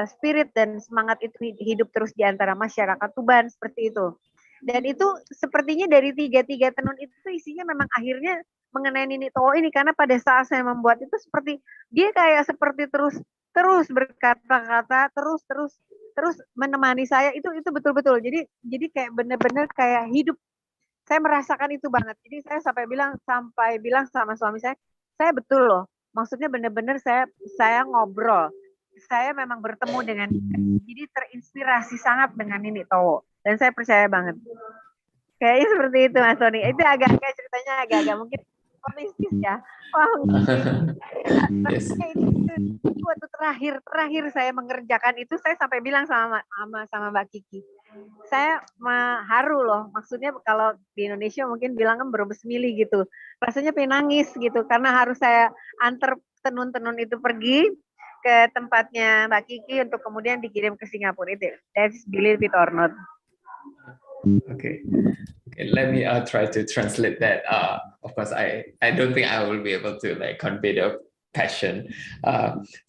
spirit dan semangat itu hidup terus di antara masyarakat Tuban seperti itu. Dan itu sepertinya dari tiga tenun itu isinya memang akhirnya mengenai Nini Towo ini, karena pada saat saya membuat itu seperti dia kayak seperti terus berkata-kata, terus menemani saya, itu betul-betul. Jadi kayak benar-benar kayak hidup. Saya merasakan itu banget. Jadi saya sampai bilang sama suami saya betul loh. Maksudnya benar-benar saya ngobrol. Saya memang bertemu dengan dia. Jadi terinspirasi sangat dengan Nini Towo. Dan saya percaya banget. Kayaknya seperti itu Mas Tony. Itu agak-agak ceritanya agak-agak mungkin mistis ya. Wah, Yes. itu waktu terakhir saya mengerjakan itu, saya sampai bilang sama Mbak Kiki. Saya haru loh. Maksudnya kalau di Indonesia mungkin bilang kan berbesmili gitu. Rasanya pengen nangis gitu karena harus saya antar tenun-tenun itu pergi ke tempatnya Mbak Kiki untuk kemudian dikirim ke Singapura itu. That's believe it or not. Okay, let me try to translate that. Of course, I don't think I will be able to like convey the passion.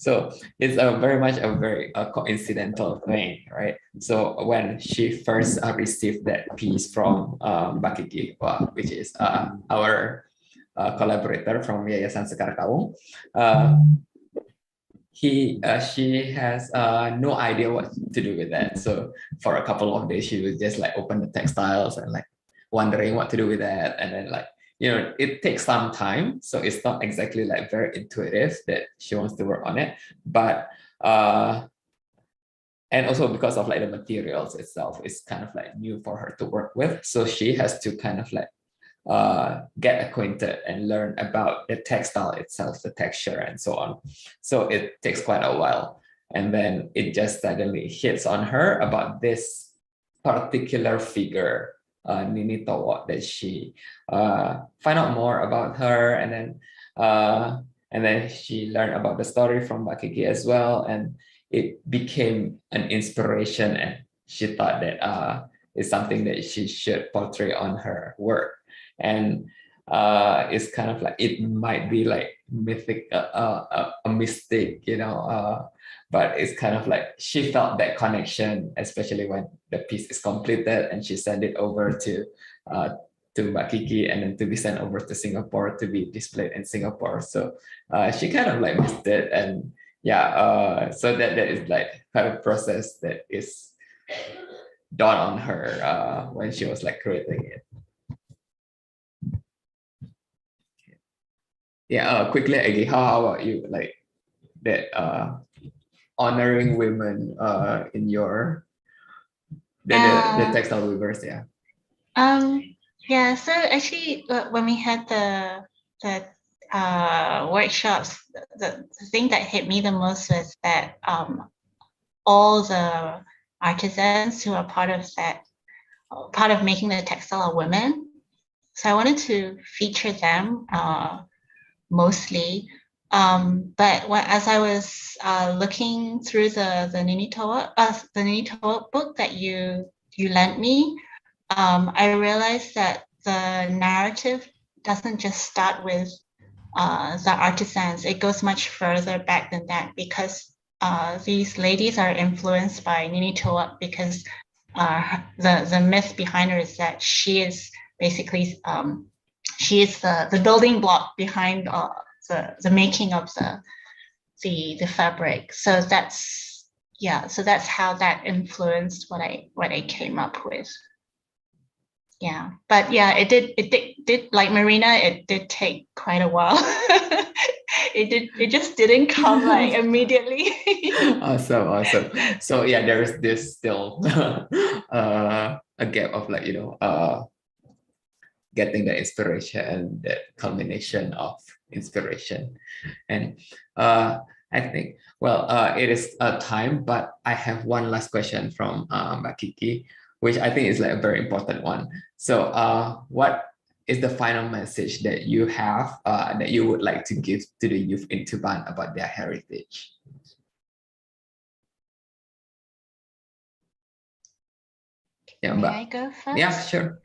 So it's very much a very coincidental thing, right? So when she first received that piece from Bakiki, which is our collaborator from Yayasan Sekar Kawung, she has no idea what to do with that. So for a couple of days, she would just like open the textiles and like wondering what to do with that. And then like, you know, it takes some time. So it's not exactly like very intuitive that she wants to work on it. But, and also because of like the materials itself, it's kind of like new for her to work with. So she has to kind of like get acquainted and learn about the textile itself, the texture and so on. So it takes quite a while. And then it just suddenly hits on her about this particular figure, Nini Towo, that she find out more about her, and then she learned about the story from Bakiki as well, and it became an inspiration, and she thought that it's something that she should portray on her work. And it's kind of like, it might be like mythic, a mistake, you know, but it's kind of like she felt that connection, especially when the piece is completed and she sent it over to Mbak Kiki, and then to be sent over to Singapore to be displayed in Singapore. So she kind of like missed it, and yeah, so that is like kind of process that is dawned on her when she was like creating it. Yeah, quickly, Aggie, how about you? Like that honoring women in your the textile weavers, yeah. Yeah, so actually when we had the workshops, the thing that hit me the most was that all the artisans who are part of making the textile are women. So I wanted to feature them mostly. But as I was looking through the Nini Towo book that you lent me, I realized that the narrative doesn't just start with the artisans. It goes much further back than that, because these ladies are influenced by Nini Towo because the myth behind her is that she is basically she is the building block behind the making of the fabric. So that's how that influenced what I came up with. Yeah, but yeah, it did like Marina, it did take quite a while. It just didn't come like immediately. Awesome. So yeah, there is this still a gap of like, getting the inspiration and the culmination of inspiration. And I think, well, it is time, but I have one last question from Mbak Kiki, which I think is like a very important one. So what is the final message that you have that you would like to give to the youth in Tuban about their heritage? Yeah, May I go first? Yeah, sure.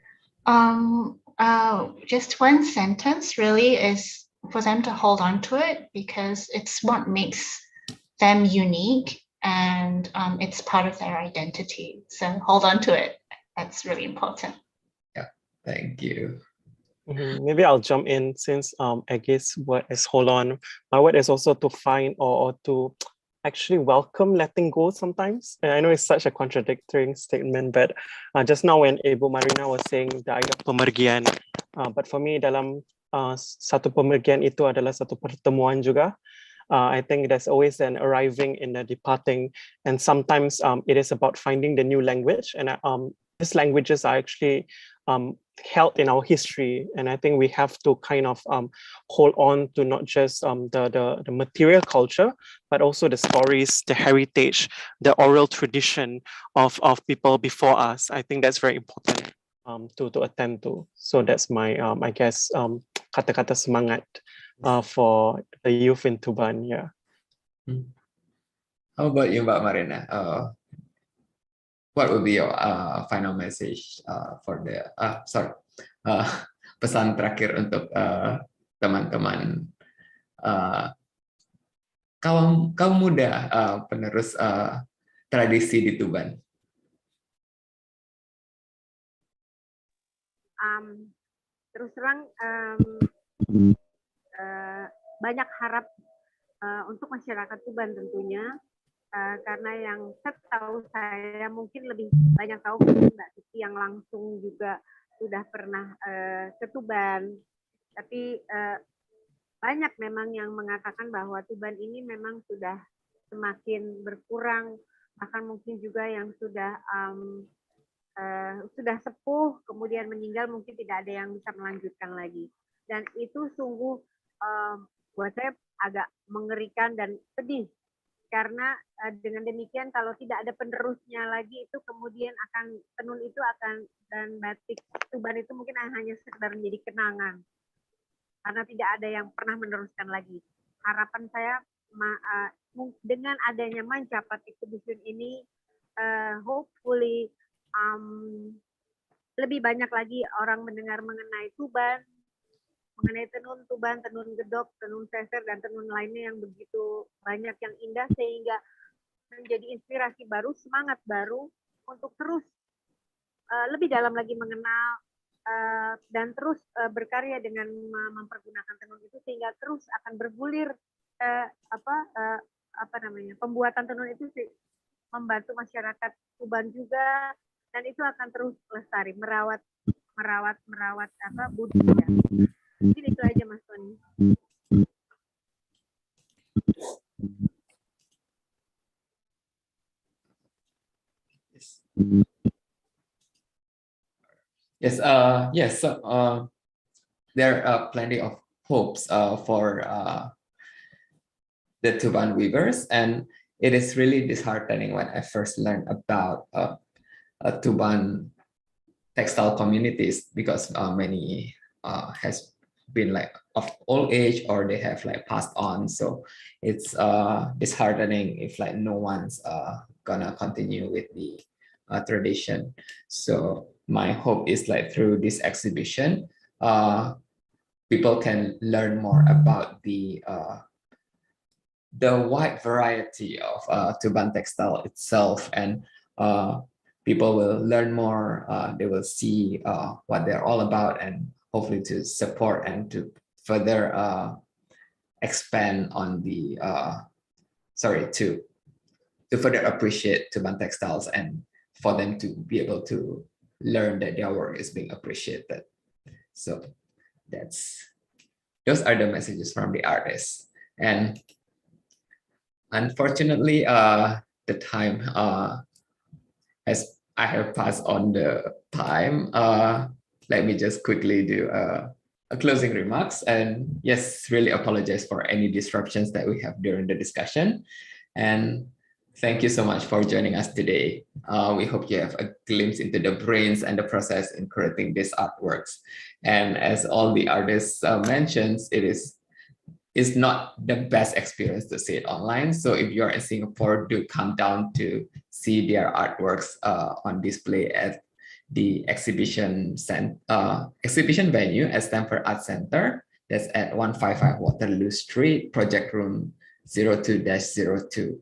Just one sentence really is for them to hold on to it, because it's what makes them unique, and it's part of their identity. So hold on to it. That's really important. Yeah, thank you. Maybe I'll jump in, since Aggie's word is hold on. My word is also to find or to actually welcome letting go sometimes. And I know it's such a contradictory statement, but just now when Ibu Marina was saying the idea of pemergian, but for me dalam satu pemergian itu adalah satu pertemuan juga. I think there's always an arriving and a departing, and sometimes it is about finding the new language, and these languages are actually held in our history, and I think we have to kind of hold on to not just the material culture, but also the stories, the heritage, the oral tradition of people before us. I think that's very important to attend to. So that's my I guess kata-kata semangat for the youth in Tuban. Yeah. How about you, Mbak Marina? What would be your final message for the pesan terakhir untuk teman-teman kaum muda penerus tradisi di Tuban? Terus terang banyak harap untuk masyarakat Tuban tentunya, karena yang setahu saya mungkin lebih banyak tahu Mbak Kiki yang langsung juga sudah pernah ke Tuban, tapi banyak memang yang mengatakan bahwa Tuban ini memang sudah semakin berkurang, bahkan mungkin juga yang sudah sepuh kemudian meninggal mungkin tidak ada yang bisa melanjutkan lagi, dan itu sungguh buat saya agak mengerikan dan sedih, karena dengan demikian kalau tidak ada penerusnya lagi itu kemudian akan tenun itu akan, dan batik Tuban itu mungkin hanya sekedar menjadi kenangan karena tidak ada yang pernah meneruskan lagi. Harapan saya dengan adanya Mancapat exhibition ini hopefully lebih banyak lagi orang mendengar mengenai Tuban, mengenai tenun Tuban, tenun gedog, tenun seser, dan tenun lainnya yang begitu banyak yang indah, sehingga menjadi inspirasi baru, semangat baru untuk terus lebih dalam lagi mengenal dan terus berkarya dengan mempergunakan tenun itu, sehingga terus akan bergulir pembuatan tenun itu membantu masyarakat Tuban juga, dan itu akan terus lestari, merawat budaya. Mungkin itu aja Mas Tony. Yes. So there are plenty of hopes for the Tuban weavers, and it is really disheartening when I first learned about Tuban textile communities, because many has been like of old age or they have like passed on. So it's disheartening if like no one's gonna continue with the tradition. So my hope is like through this exhibition, people can learn more about the wide variety of Tuban textile itself, and people will learn more, they will see what they're all about, and hopefully to support and to further expand on the, to further appreciate Tuban textiles and for them to be able to learn that their work is being appreciated. So those are the messages from the artists. And unfortunately, the time as I have passed on the time, let me just quickly do a closing remarks. And yes, really apologize for any disruptions that we have during the discussion. And thank you so much for joining us today. We hope you have a glimpse into the brains and the process in creating these artworks. And as all the artists mentioned, it's not the best experience to see it online. So if you're in Singapore, do come down to see their artworks on display at the exhibition venue at Stamford Arts Centre. That's at 155 Waterloo Street, project room 02-02.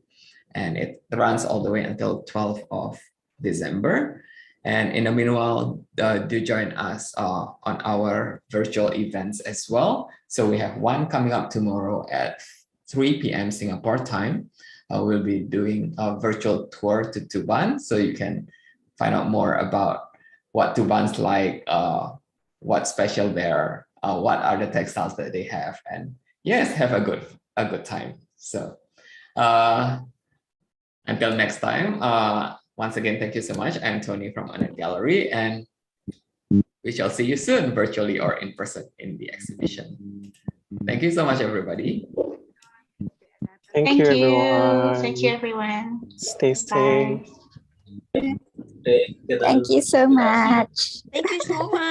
And it runs all the way until 12th of December. And in the meanwhile, do join us on our virtual events as well. So we have one coming up tomorrow at 3 p.m. Singapore time. We'll be doing a virtual tour to Tuban, so you can find out more about what Tuban's like, what's special there, what are the textiles that they have, and yes, have a good time. So until next time, once again, thank you so much. I'm Tony from aNERDgallery, and we shall see you soon, virtually or in person in the exhibition. Thank you so much, everybody. Thank you, everyone. Thank you, everyone. Stay safe. Bye. Thank you so much. Thank you so much.